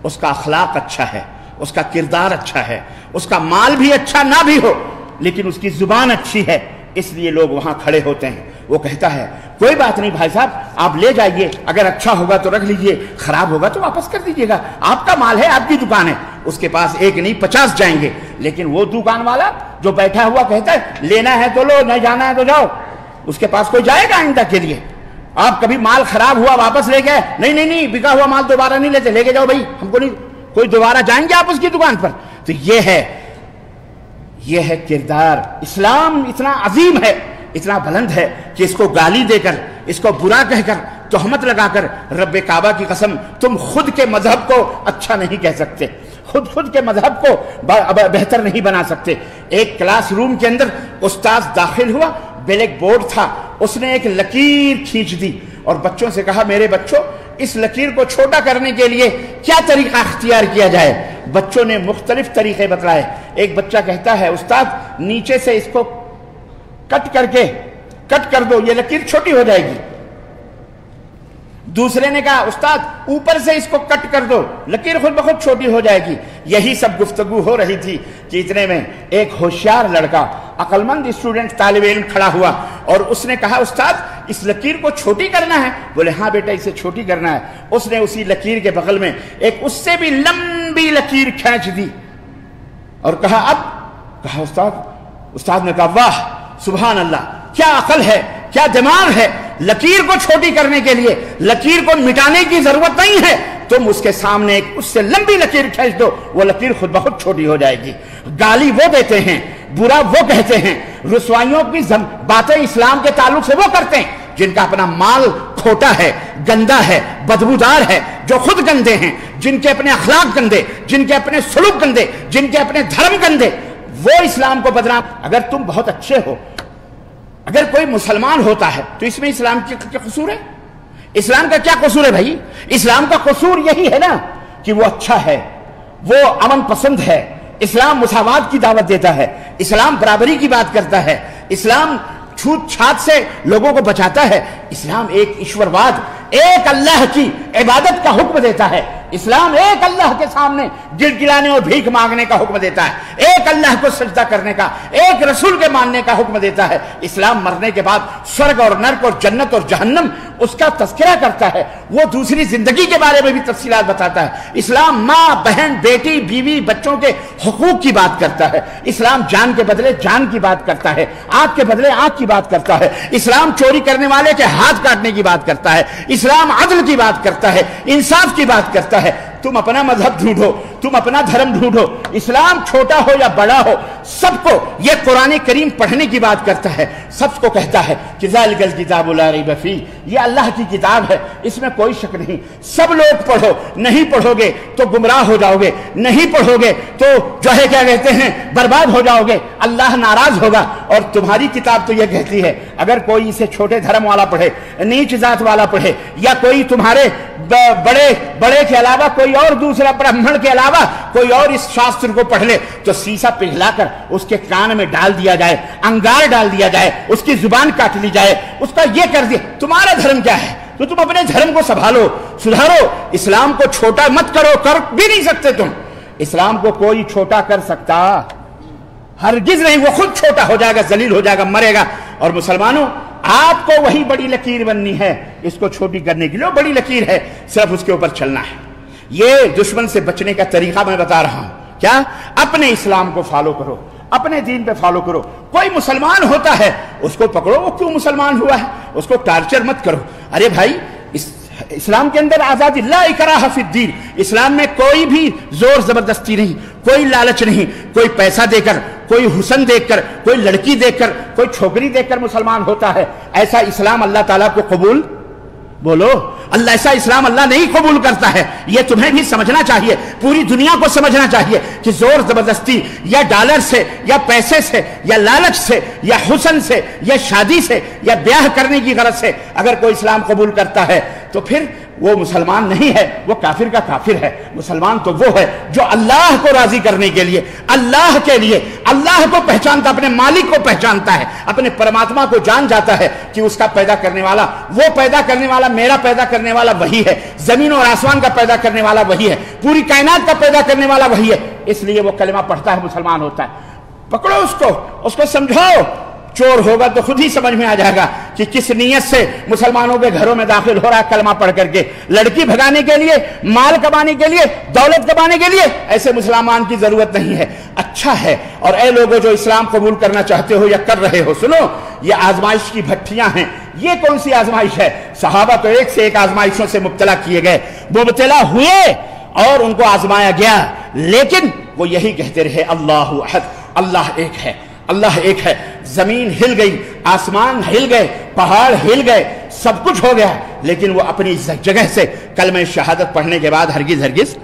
اس کا اخلاق اچھا ہے، اس کا کردار اچھا ہے، اس کا مال بھی اچھا نہ بھی ہو لیکن اس کی زبان اچھی ہے، اس لیے لوگ وہاں کھڑے ہوتے ہیں. وہ کہتا ہے کوئی بات نہیں بھائی صاحب، آپ لے جائیے، اگر اچھا ہوگا تو رکھ لیجئے، خراب ہوگا تو واپس کر دیجئے گا، آپ کا مال ہے، آپ کی دکان ہے. اس کے پاس 1 نہیں 50 جائیں گے. لیکن وہ دکان والا جو بیٹھا ہوا کہتا ہے لینا ہے تو لو، نہ جانا ہے تو جاؤ، اس کے پاس کوئی جائے گا آئندہ کے لیے؟ آپ کبھی مال خراب ہوا واپس لے گئے؟ نہیں، بکا ہوا مال دوبارہ نہیں لیتے، لے کے جاؤ بھائی، ہم کو نہیں. کوئی دوبارہ جائیں گے آپ اس کی دکان پر؟ تو یہ ہے کردار. اسلام اتنا عظیم ہے، اتنا بلند ہے کہ اس کو گالی دے کر، اس کو برا کہہ کر، تہمت لگا کر، رب کعبہ کی قسم، تم خود کے مذہب کو اچھا نہیں کہہ سکتے، خود کے مذہب کو بہتر نہیں بنا سکتے. ایک کلاس روم کے اندر استاذ داخل ہوا، بلیک بورڈ تھا، اس نے ایک لکیر کھینچ دی اور بچوں سے کہا میرے بچوں اس لکیر کو چھوٹا کرنے کے لیے کیا طریقہ اختیار کیا جائے؟ بچوں نے مختلف طریقے بتلائے. ایک بچہ کہتا ہے استاد نیچے سے اس کو کٹ کر دو، یہ لکیر چھوٹی ہو جائے گی. دوسرے نے کہا استاد اوپر سے اس کو کٹ کر دو، لکیر خود بخود چھوٹی ہو جائے گی. یہی سب گفتگو ہو رہی تھی کہ اتنے میں ایک ہوشیار لڑکا، عقل مند اسٹوڈنٹ، طالب علم کھڑا ہوا اور اس نے کہا استاد اس لکیر کو چھوٹی کرنا ہے؟ بولے ہاں بیٹا اسے چھوٹی کرنا ہے. اس نے اسی لکیر کے بغل میں ایک اس سے بھی لمبی لکیر کھینچ دی اور کہا استاد نے کہا واہ سبحان اللہ، کیا عقل ہے، کیا دماغ ہے. لکیر کو چھوٹی کرنے کے لیے، لکیر کو مٹانے کی ضرورت نہیں ہے، تم اس کے سامنے ایک اس سے لمبی لکیر کھینچ دو، وہ لکیر خود بخود چھوٹی ہو جائے گی. گالی وہ دیتے ہیں، برا وہ کہتے ہیں، رسوائیوں کی باتیں اسلام کے تعلق سے وہ کرتے ہیں جن کا اپنا مال کھوٹا ہے، گندا ہے، بدبودار ہے، جو خود گندے ہیں، جن کے اپنے اخلاق گندے، جن کے اپنے سلوک گندے، جن کے اپنے دھرم گندے، وہ اسلام کو بدنام. اگر تم بہت اچھے ہو، اگر کوئی مسلمان ہوتا ہے تو اس میں اسلام کی کیا قصور ہے؟ اسلام کا کیا قصور ہے بھائی؟ اسلام کا قصور یہی ہے نا کہ وہ اچھا ہے، وہ امن پسند ہے، اسلام مساوات کی دعوت دیتا ہے، اسلام برابری کی بات کرتا ہے، اسلام چھوت چھات سے لوگوں کو بچاتا ہے، اسلام ایک ایشورواد، ایک اللہ کی عبادت کا حکم دیتا ہے، اسلام ایک اللہ کے سامنے گر گرانے اور بھیک مانگنے کا حکم دیتا ہے، ایک اللہ کو سجدہ کرنے کا، ایک رسول کے ماننے کا حکم دیتا ہے. اسلام مرنے کے بعد سرگ اور نرک اور جنت اور جہنم اس کا تذکرہ کرتا ہے، وہ دوسری زندگی کے بارے میں بھی تفصیلات بتاتا ہے. اسلام ماں بہن بیٹی بیوی بچوں کے حقوق کی بات کرتا ہے. اسلام جان کے بدلے جان کی بات کرتا ہے، آنکھ کے بدلے آنکھ کی بات کرتا ہے. اسلام چوری کرنے والے کے ہاتھ کاٹنے کی بات کرتا ہے. اسلام عدل کی بات کرتا ہے، انصاف کی بات کرتا ہے. تم اپنا مذہب ڈھونڈو، تم اپنا دھرم ڈھونڈو، اسلام چھوٹا ہو یا بڑا ہو، سب کو یہ قرآن کریم پڑھنے کی بات کرتا ہے، سب کو کہتا ہے کہ ذالک الکتاب لا ریب فیہ، یہ اللہ کی کتاب ہے، اس میں کوئی شک نہیں. سب لوگ پڑھو، نہیں پڑھو گے تو گمراہ ہو جاؤ گے، نہیں پڑھو گے تو جو ہے کیا کہتے ہیں برباد ہو جاؤ گے، اللہ ناراض ہوگا. اور تمہاری کتاب تو یہ کہتی ہے اگر کوئی اسے چھوٹے دھرم والا پڑھے، نیچ ذات والا پڑھے، یا کوئی تمہارے بڑے کے علاوہ کوئی اور دوسرا برہمن کے علاوہ کوئی اور اس شاستر کو پڑھ لے تو سیسا پگھلا کر اس کے کان میں ڈال دیا جائے، انگار ڈال دیا جائے، اس کی زبان کاٹ لی جائے، اس کا یہ کر دیا. تمہارا دھرم کیا ہے؟ تو تم اپنے دھرم کو سنبھالو، سدھارو، اسلام کو چھوٹا مت کرو، کر بھی نہیں سکتے تم۔ اسلام کو کوئی چھوٹا کر سکتا ہرگز نہیں، وہ خود چھوٹا ہو جائے گا، ذلیل ہو جائے گا، مرے گا۔ اور مسلمانوں، آپ کو وہی بڑی لکیر بننی ہے، اس کو چھوٹی کرنے کے لیے وہ بڑی لکیر ہے، صرف اس کے اوپر چلنا ہے۔ یہ دشمن سے بچنے کا طریقہ میں بتا رہا ہوں۔ کیا؟ اپنے اسلام کو فالو کرو، اپنے دین پہ فالو کرو۔ کوئی مسلمان ہوتا ہے اس کو پکڑو، وہ کیوں مسلمان ہوا ہے، اس کو ٹارچر مت کرو۔ ارے بھائی، اسلام کے اندر آزادی، لا اکراہ فی الدین، اسلام میں کوئی بھی زور زبردستی نہیں، کوئی لالچ نہیں، کوئی پیسہ دے کر، کوئی حسن دیکھ کر، کوئی لڑکی دیکھ کر، کوئی چھوکری دیکھ کر مسلمان ہوتا ہے۔ ایسا اسلام اللہ تعالیٰ کو قبول، بولو، اللہ ایسا اسلام اللہ نہیں قبول کرتا ہے۔ یہ تمہیں بھی سمجھنا چاہیے، پوری دنیا کو سمجھنا چاہیے کہ زور زبردستی یا ڈالر سے یا پیسے سے یا لالچ سے یا حسن سے یا شادی سے یا بیاہ کرنے کی غرض سے اگر کوئی اسلام قبول کرتا ہے تو پھر وہ مسلمان نہیں ہے، وہ کافر کا کافر ہے۔ مسلمان تو وہ ہے جو اللہ کو راضی کرنے کے لیے، اللہ کے لیے، اللہ کو پہچانتا، اپنے مالک کو پہچانتا ہے، اپنے پرماتما کو جان جاتا ہے کہ اس کا پیدا کرنے والا، وہ پیدا کرنے والا، میرا پیدا کرنے والا وہی ہے، زمین اور آسمان کا پیدا کرنے والا وہی ہے، پوری کائنات کا پیدا کرنے والا وہی ہے۔ اس لیے وہ کلمہ پڑھتا ہے، مسلمان ہوتا ہے۔ پکڑو اس کو سمجھاؤ۔ چور ہوگا تو خود ہی سمجھ میں آ جائے گا کہ کس نیت سے مسلمانوں کے گھروں میں داخل ہو رہا ہے کلمہ پڑھ کر کے، لڑکی بھگانے کے لیے، مال کمانے کے لیے، دولت کمانے کے لیے۔ ایسے مسلمان کی ضرورت نہیں ہے۔ اچھا ہے، اور اے لوگوں جو اسلام قبول کرنا چاہتے ہو یا کر رہے ہو، سنو، یہ آزمائش کی بھٹیاں ہیں۔ یہ کون سی آزمائش ہے؟ صحابہ تو ایک سے ایک آزمائشوں سے مبتلا کیے گئے، مبتلا ہوئے اور ان کو آزمایا گیا، لیکن وہ یہی کہتے رہے، اللہ احد، اللہ ایک ہے، اللہ ایک ہے۔ زمین ہل گئی، آسمان ہل گئے، پہاڑ ہل گئے، سب کچھ ہو گیا، لیکن وہ اپنی جگہ سے کلمہ شہادت پڑھنے کے بعد ہرگز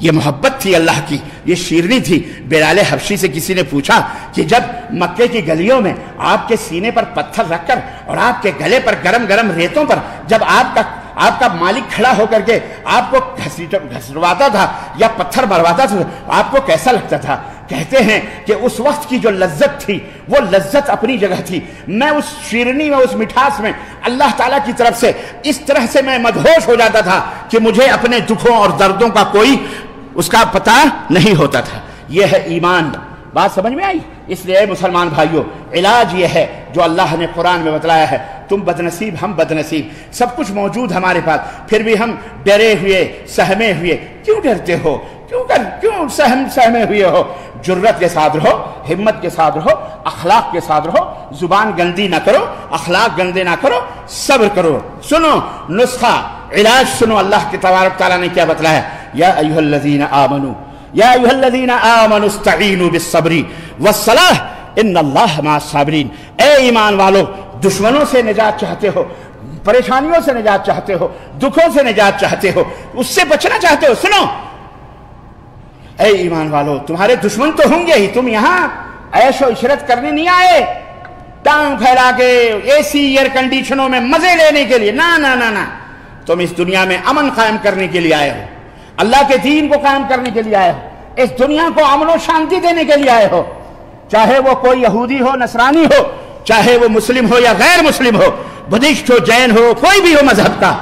یہ محبت تھی اللہ کی، یہ شیرنی تھی۔ بلال حبشی سے کسی نے پوچھا کہ جب مکے کی گلیوں میں آپ کے سینے پر پتھر رکھ کر اور آپ کے گلے پر گرم گرم ریتوں پر جب آپ کا مالک کھڑا ہو کر کے آپ کو گھسرواتا تھا یا پتھر مرواتا تھا، آپ کو کیسا لگتا تھا؟ کہتے ہیں کہ اس وقت کی جو لذت تھی وہ لذت اپنی جگہ تھی۔ میں اس شیرنی میں، اس مٹھاس میں اللہ تعالیٰ کی طرف سے اس طرح سے میں مدہوش ہو جاتا تھا کہ مجھے اپنے دکھوں اور دردوں کا کوئی اس کا پتہ نہیں ہوتا تھا۔ یہ ہے ایمان۔ بات سمجھ میں آئی؟ اس لیے مسلمان بھائیوں، علاج یہ ہے جو اللہ نے قرآن میں بتلایا ہے۔ تم بدنصیب، ہم بدنصیب، سب کچھ موجود ہمارے پاس، پھر بھی ہم ڈرے ہوئے، سہمے ہوئے۔ کیوں ڈرتے ہو؟ کیوں سہمے ہوئے ہو؟ جرت کے ساتھ رہو، ہمت کے ساتھ رہو، اخلاق کے ساتھ رہو، زبان گندی نہ کرو، اخلاق گندے نہ کرو، صبر کرو۔ سنو نسخہ، علاج سنو، اللہ کے تبارک تعالیٰ نے کیا بتلایا؟ یا ایھا الذین آمنوا، یا ایھا الذین آمنوا استعینوا بالصبر والصلاۃ ان اللہ مع الصابرین۔ اے ایمان والو، دشمنوں سے نجات چاہتے ہو، پریشانیوں سے نجات چاہتے ہو، دکھوں سے نجات چاہتے ہو، اس سے بچنا چاہتے ہو، سنو اے ایمان والو، تمہارے دشمن تو ہوں گے ہی، تم یہاں عیش و عشرت کرنے نہیں آئے، ٹانگ پھیلا کے اے سی ایئر کنڈیشنوں میں مزے لینے کے لیے، نہ، تم اس دنیا میں امن قائم کرنے کے لیے آئے ہو، اللہ کے دین کو قائم کرنے کے لیے آئے ہو، اس دنیا کو امن و شانتی دینے کے لیے آئے ہو۔ چاہے وہ کوئی یہودی ہو، نصرانی ہو، چاہے وہ مسلم ہو یا غیر مسلم ہو، بدھسٹ ہو، جین ہو، کوئی بھی ہو مذہب کا،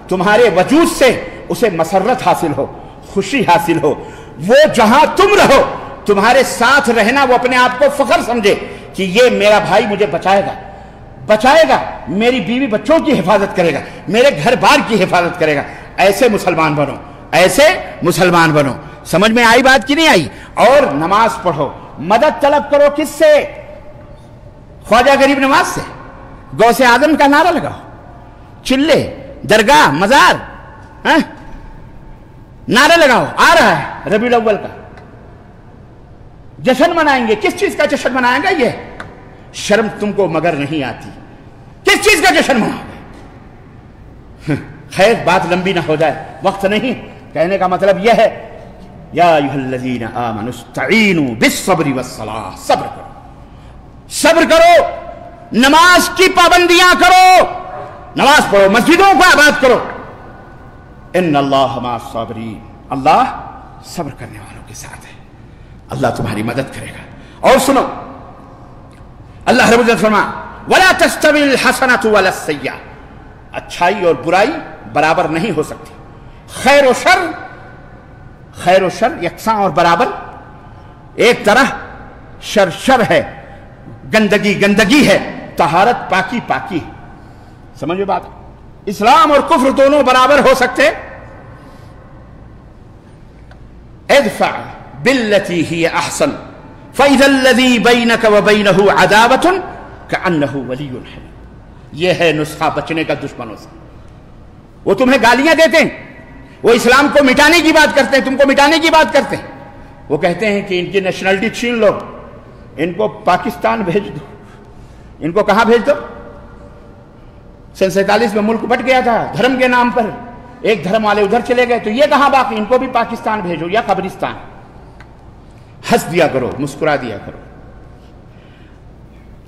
تمہارے وجود سے اسے مسرت حاصل ہو، خوشی حاصل ہو۔ وہ جہاں تم رہو، تمہارے ساتھ رہنا وہ اپنے آپ کو فخر سمجھے کہ یہ میرا بھائی مجھے بچائے گا، میری بیوی بچوں کی حفاظت کرے گا، میرے گھر بار کی حفاظت کرے گا۔ ایسے مسلمان بنو، ایسے مسلمان بنو۔ سمجھ میں آئی بات کی نہیں آئی؟ اور نماز پڑھو، مدد طلب کرو، کس سے؟ خواجہ غریب نواز سے، غوث اعظم کا نعرہ لگاؤ، چلے، درگاہ، مزار، نعرہ لگاؤ۔ آ رہا ہے ربیع الاول کا، جشن منائیں گے۔ کس چیز کا جشن منائیں گے؟ یہ شرم تم کو مگر نہیں آتی، کس چیز کا جشن مناؤ گے؟ خیر بات لمبی نہ ہو جائے، وقت نہیں، کہنے کا مطلب یہ ہے، یا ایھا الذین آمنوا استعینوا بالصبر والصلاۃ، صبر کرو، نماز کی پابندیاں کرو، نماز پڑھو، مسجدوں کو آباد کرو۔ ان اللہ مع الصابرین، اللہ صبر کرنے والوں کے ساتھ ہے، اللہ تمہاری مدد کرے گا۔ اور سنو، اللہ رب العزت فرما وَلَا تَسْتَوِي الْحَسَنَةُ وَلَا السَّيِّئَةُ، اچھائی اور برائی برابر نہیں ہو سکتی، خیر و شر یکساں اور برابر ایک طرح، شر ہے، گندگی ہے، طہارت پاکی ہے۔ سمجھو بات، اسلام اور کفر دونوں برابر ہو سکتے۔ ادفع باللتی ہی احسن فاذا الذی بینک وبینہ عداوۃ کأنہ ولی حمیم۔ یہ ہے نسخہ بچنے کا دشمنوں سے۔ وہ تمہیں گالیاں دیتے ہیں، وہ اسلام کو مٹانے کی بات کرتے ہیں، تم کو مٹانے کی بات کرتے ہیں۔ وہ کہتے ہیں کہ ان کی نیشنلٹی چھین لو، ان کو پاکستان بھیج دو۔ ان کو کہاں بھیج دو؟ 47 میں ملک بٹ گیا تھا دھرم کے نام پر، ایک دھرم والے ادھر چلے گئے، تو یہ کہاں باقی؟ ان کو بھی پاکستان بھیجو یا قبرستان۔ ہنس دیا کرو، مسکرا دیا کرو۔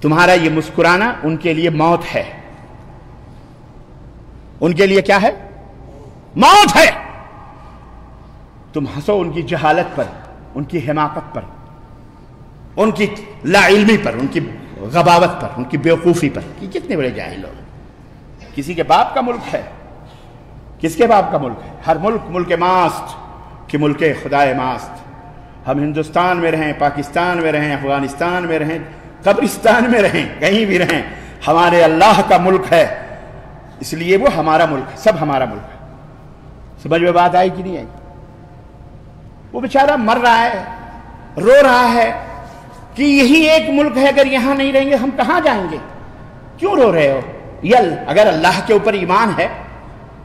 تمہارا یہ مسکرانا ان کے لیے موت ہے۔ ان کے لیے کیا ہے؟ موت ہے۔ تم ہنسو ان کی جہالت پر، ان کی حماقت پر، ان کی لا علمی پر، ان کی غباوت پر، ان کی بیوقوفی پر کہ کتنے بڑے جاہل لوگ۔ کسی کے باپ کا ملک ہے، کس کے باپ کا ملک ہے؟ ہر ملک ماست کہ ملک خدائے ماست۔ ہم ہندوستان میں رہیں، پاکستان میں رہیں، افغانستان میں رہیں، قبرستان میں رہیں، کہیں بھی رہیں، ہمارے اللہ کا ملک ہے، اس لیے وہ ہمارا ملک ہے، سب ہمارا ملک ہے۔ سمجھ میں بات آئی کہ نہیں آئی؟ وہ بیچارہ مر رہا ہے، رو رہا ہے کہ یہی ایک ملک ہے، اگر یہاں نہیں رہیں گے ہم کہاں جائیں گے؟ کیوں رو رہے ہو؟ اگر اللہ کے اوپر ایمان ہے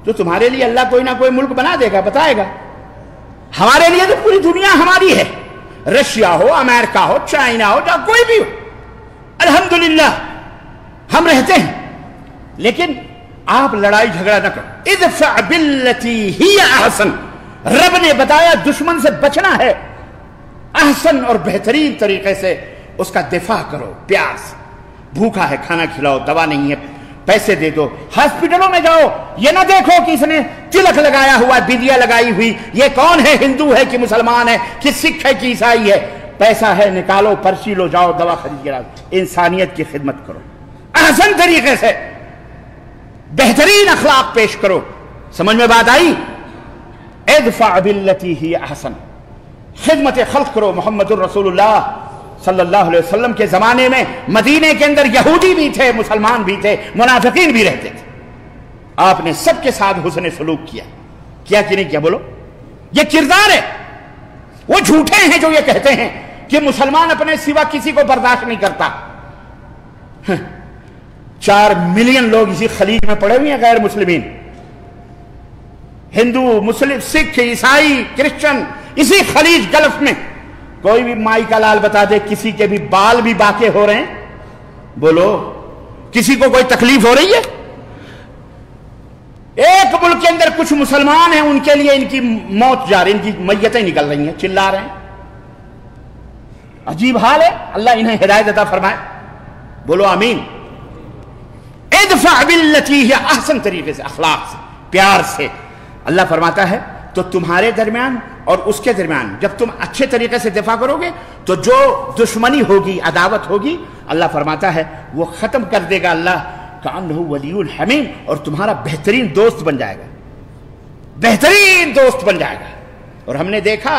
تو تمہارے لیے اللہ کوئی نہ کوئی ملک بنا دے گا، بتائے گا۔ ہمارے لیے تو پوری دنیا ہماری ہے، رشیا ہو، امریکہ ہو، چائنا ہو، جہاں کوئی بھی ہو، الحمدللہ ہم رہتے ہیں۔ لیکن آپ لڑائی جھگڑا نہ کرو۔ ادفع باللتی ہی احسن، رب نے بتایا دشمن سے بچنا ہے، احسن اور بہترین طریقے سے اس کا دفاع کرو، پیار سے۔ بھوکا ہے کھانا کھلاؤ، دوا نہیں ہے پیسے دے دو۔ ہاسپٹلوں میں جاؤ، یہ نہ دیکھو کہ اس نے تلک لگایا ہوا، بندیا لگائی ہوئی، یہ کون ہے، ہندو ہے کہ مسلمان ہے کہ سکھ ہے کہ عیسائی ہے، پیسہ ہے نکالو، پرچی لو، جاؤ دوا خرید کے لاؤ۔ انسانیت کی خدمت کرو، احسن طریقے سے، بہترین اخلاق پیش کرو۔ سمجھ میں بات آئی؟ ادفع باللتی ہی احسن، خدمت خلق کرو۔ محمد الرسول اللہ صلی اللہ علیہ وسلم کے زمانے میں مدینے کے اندر یہودی بھی تھے، مسلمان بھی تھے، منافقین بھی رہتے تھے۔ آپ نے سب کے ساتھ حسن سلوک کیا کہ نہیں کیا؟ بولو، یہ کردار ہے۔ وہ جھوٹے ہیں جو یہ کہتے ہیں کہ مسلمان اپنے سوا کسی کو برداشت نہیں کرتا۔ 4 ملین لوگ اسی خلیج میں پڑے ہوئے ہیں، غیر مسلمین، ہندو، مسلم، سکھ، عیسائی، کرسچن، اسی خلیج گلف میں۔ کوئی بھی مائی کا لال بتا دے کسی کے بھی بال بھی باقی ہو رہے ہیں؟ بولو، کسی کو کوئی تکلیف ہو رہی ہے؟ ایک ملک کے اندر کچھ مسلمان ہیں، ان کے لیے ان کی موت جا رہی، ان کی میتیں نکل رہی ہیں، چلا رہے ہیں۔ عجیب حال ہے، اللہ انہیں ہدایت عطا فرمائے۔ بولو آمین۔ ادفع باللتی ہی احسن، طریقے سے، اخلاق سے، پیار سے۔ اللہ فرماتا ہے تو تمہارے درمیان اور اس کے درمیان جب تم اچھے طریقے سے دفاع کرو گے تو جو دشمنی ہوگی، عداوت ہوگی، اللہ فرماتا ہے وہ ختم کر دے گا اللہ، کأنہ ولی حمیم، اور تمہارا بہترین دوست بن جائے گا، بہترین دوست بن جائے گا۔ اور ہم نے دیکھا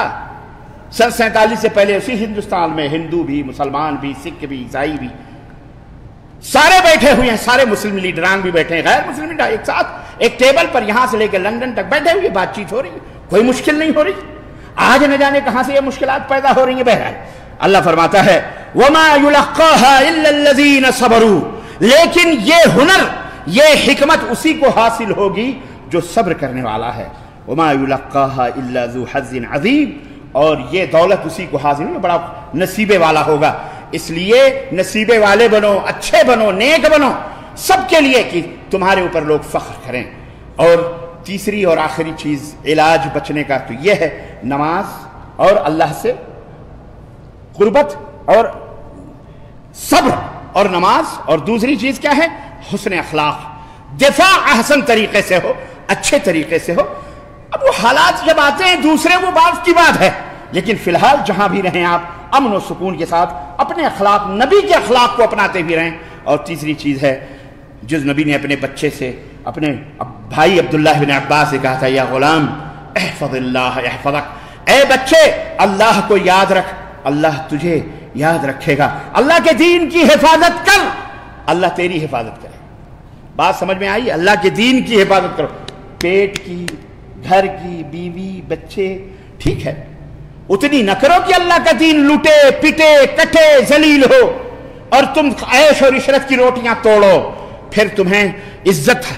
سن 47 سے پہلے اسی ہندوستان میں ہندو بھی، مسلمان بھی، سکھ بھی، عیسائی بھی، سارے بیٹھے ہوئے ہیں، سارے مسلم لیڈران بھی بیٹھے ہیں، غیر مسلم لیڈر ایک ساتھ ایک ٹیبل پر یہاں سے لے کے لندن تک بیٹھے ہوئے، بات چیت ہو رہی ہے، کوئی مشکل نہیں ہو رہی۔ آج نہ جانے کہاں سے یہ مشکلات پیدا ہو رہی ہیں۔ بہرحال اللہ فرماتا ہے وما يلقاها الا الذين صبروا، لیکن یہ ہنر، یہ حکمت اسی کو حاصل ہوگی جو صبر کرنے والا ہے۔ وما يلقاها الا ذو حظ عظیم، اور یہ دولت اسی کو حاصل ہوگی بڑا نصیبے والا ہوگا۔ اس لیے نصیبے والے بنو، اچھے بنو، نیک بنو، سب کے لیے کہ تمہارے اوپر لوگ فخر کریں۔ اور تیسری اور آخری چیز علاج بچنے کا تو یہ ہے نماز اور اللہ سے قربت اور صبر اور نماز، اور دوسری چیز کیا ہے؟ حسن اخلاق، دفاع احسن طریقے سے ہو، اچھے طریقے سے ہو۔ اب وہ حالات جب آتے ہیں دوسرے، وہ بات کی بات ہے، لیکن فی الحال جہاں بھی رہیں آپ امن و سکون کے ساتھ اپنے اخلاق، نبی کے اخلاق کو اپناتے بھی رہیں۔ اور تیسری چیز ہے جس نبی نے اپنے بچے سے اپنے بھائی عبداللہ بن عباس سے کہا تھا یا غلام احفظ اللہ احفظک، اے بچے اللہ کو یاد رکھ، اللہ تجھے یاد رکھے گا، اللہ کے دین کی حفاظت کر، اللہ تیری حفاظت کرے۔ بات سمجھ میں آئی؟ اللہ کے دین کی حفاظت کرو، پیٹ کی، گھر کی، بیوی، بچے، ٹھیک ہے، اتنی نہ کرو کہ اللہ کا دین لوٹے پٹے کٹے ذلیل ہو اور تم عیش اور عشرت کی روٹیاں توڑو، پھر تمہیں عزت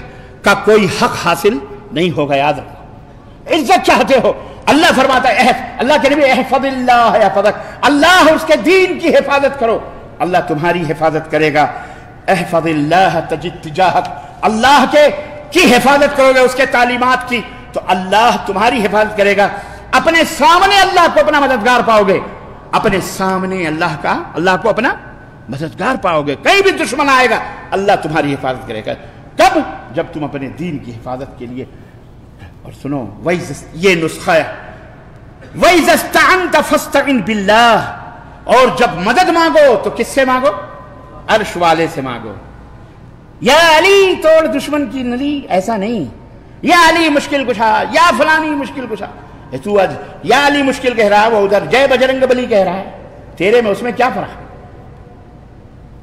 کا کوئی حق حاصل نہیں ہوگا۔ یاد رکھو، عزت چاہتے ہو، اللہ فرماتا ہے اللہ کے نبی احفظ اللہ احفظک، اللہ اس کے دین کی حفاظت کرو، اللہ تمہاری حفاظت کرے گا۔ احفظ اللہ تجد تجاہک، اللہ کی حفاظت کرو گے، اس کے تعلیمات کی، تو اللہ تمہاری حفاظت کرے گا۔ اپنے سامنے اللہ کو اپنا مددگار پاؤ گے، اپنے سامنے اللہ کو اپنا مددگار پاؤ گے، کہیں بھی دشمن آئے گا اللہ تمہاری حفاظت کرے گا۔ کب؟ جب تم اپنے دین کی حفاظت کے لیے، اور سنو یہ نسخہ ہے، وَإِذَا اسْتَعَنْتَ فَاسْتَعِنْ بِاللَّهِ، اور جب مدد مانگو تو کس سے مانگو؟ عرش والے سے مانگو۔ یا علی توڑ دشمن کی نلی، ایسا نہیں، یا علی مشکل کشا، یا فلانی مشکل کشا، تو آج یا علی مشکل کہہ رہا ہے، وہ ادھر جے بجرنگ بلی کہہ رہا ہے، تیرے میں اس میں کیا فرق ہے؟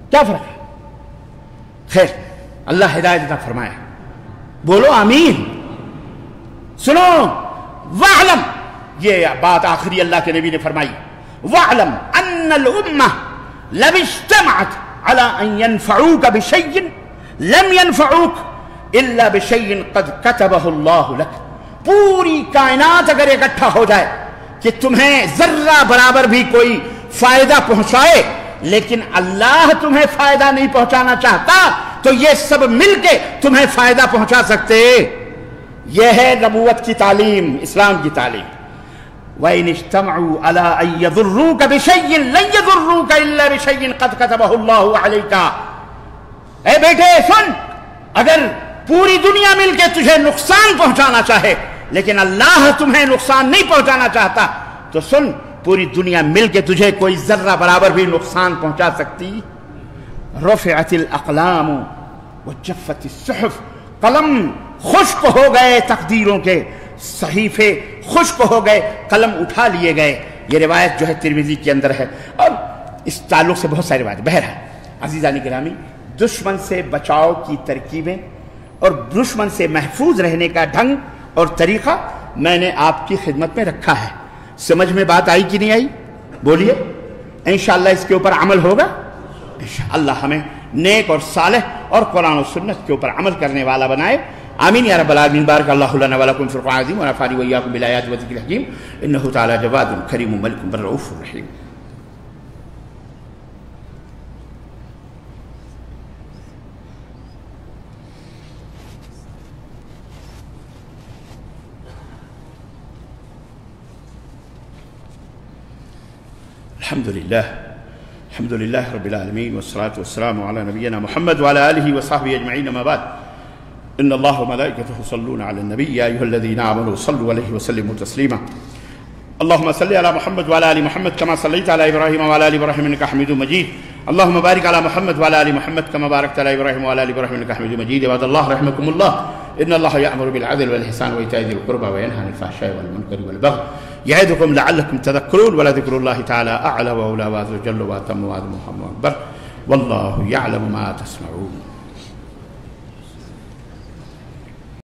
کیا فرق ہے؟ خیر، اللہ ہدایت عطا فرمائے، بولو آمین۔ سنو، وَاعْلَمْ، یہ بات آخری اللہ کے نبی نے فرمائی، وَاعْلَمْ أَنَّ الْأُمَّةَ لَوِ اجْتَمَعَتْ عَلَىٰ أَن يَنْفَعُوكَ بِشَيْءٍ لَمْ يَنْفَعُوكَ إِلَّا بِشَيْءٍ قَدْ كَتَبَهُ اللَّهُ لَكَ، پوری کائنات اگر اکٹھا ہو جائے کہ تمہیں ذرہ برابر بھی کوئی فائدہ پہنچائے، لیکن اللہ تمہیں فائدہ نہیں پہنچانا چاہتا، تو یہ سب مل کے تمہیں فائدہ پہنچا سکتے۔ یہ ہے نبوت کی تعلیم، اسلام کی تعلیم۔ وَإِنِ اجْتَمَعُوا عَلَىٰ أَن يَضُرُّوكَ بِشَيْءٍ لَن يَضُرُّوكَ إِلَّا بِشَيْءٍ قَدْ كَتَبَهُ اللَّهُ عَلَيْكَ، اے بیٹے سن، اگر پوری دنیا مل کے تجھے نقصان پہنچانا چاہے لیکن اللہ تمہیں نقصان نہیں پہنچانا چاہتا، تو سن، پوری دنیا مل کے تجھے کوئی ذرہ برابر بھی نقصان پہنچا سکتی۔ رفعت الاقلام وجفت الصحف، قلم خشک ہو گئے، تقدیروں کے صحیفے خشک ہو گئے، قلم اٹھا لیے گئے۔ یہ روایت جو ہے ترمذی کے اندر ہے، اور اس تعلق سے بہت ساری روایت۔ بہرحال عزیزان گرامی، دشمن سے بچاؤ کی ترکیبیں اور دشمن سے محفوظ رہنے کا ڈھنگ اور طریقہ میں نے آپ کی خدمت میں رکھا ہے۔ سمجھ میں بات آئی کہ نہیں آئی؟ بولیے، انشاءاللہ اس کے اوپر عمل ہوگا۔ انشاءاللہ ہمیں نیک اور صالح اور قرآن و سنت کے اوپر عمل کرنے والا بنائے، آمین یا رب العالمین۔ بارک اللہ لنا ولکم فی القرآن العظیم ونفعني وإياكم بالآیات والذکر الحکیم، انہ تعالی جواد کریم ملک بر رؤوف رحیم۔ الحمد للہ رب العالمین والصلاة والسلام علی نبینا محمد وعلی آلہ وصحبہ اجمعین، اما بعد، ان اللہ وملائکتہ یصلون علی النبی یا ایھا الذین آمنوا صلوا علیہ وسلموا تسلیما۔ اللہم صل علی محمد وعلی آل محمد کما صلیت علی ابراہیم وعلی آل ابراہیم انک حمید مجید۔ اللہم بارک علی محمد وعلی آل محمد کما بارکت علی ابراہیم وعلی آل ابراہیم انک حمید مجید۔ عباد اللہ رحمکم اللہ، ان اللہ یأمر بالعدل والإحسان وإیتاء ذی القربى وینہی عن الفحشاء والمنکر والبغی یعظکم لعلکم تذکرون، ولذکر اللہ تعالی اعلی وأولی وأعز وجل وأتم وأعظم وأكبر، واللہ یعلم ما تصنعون۔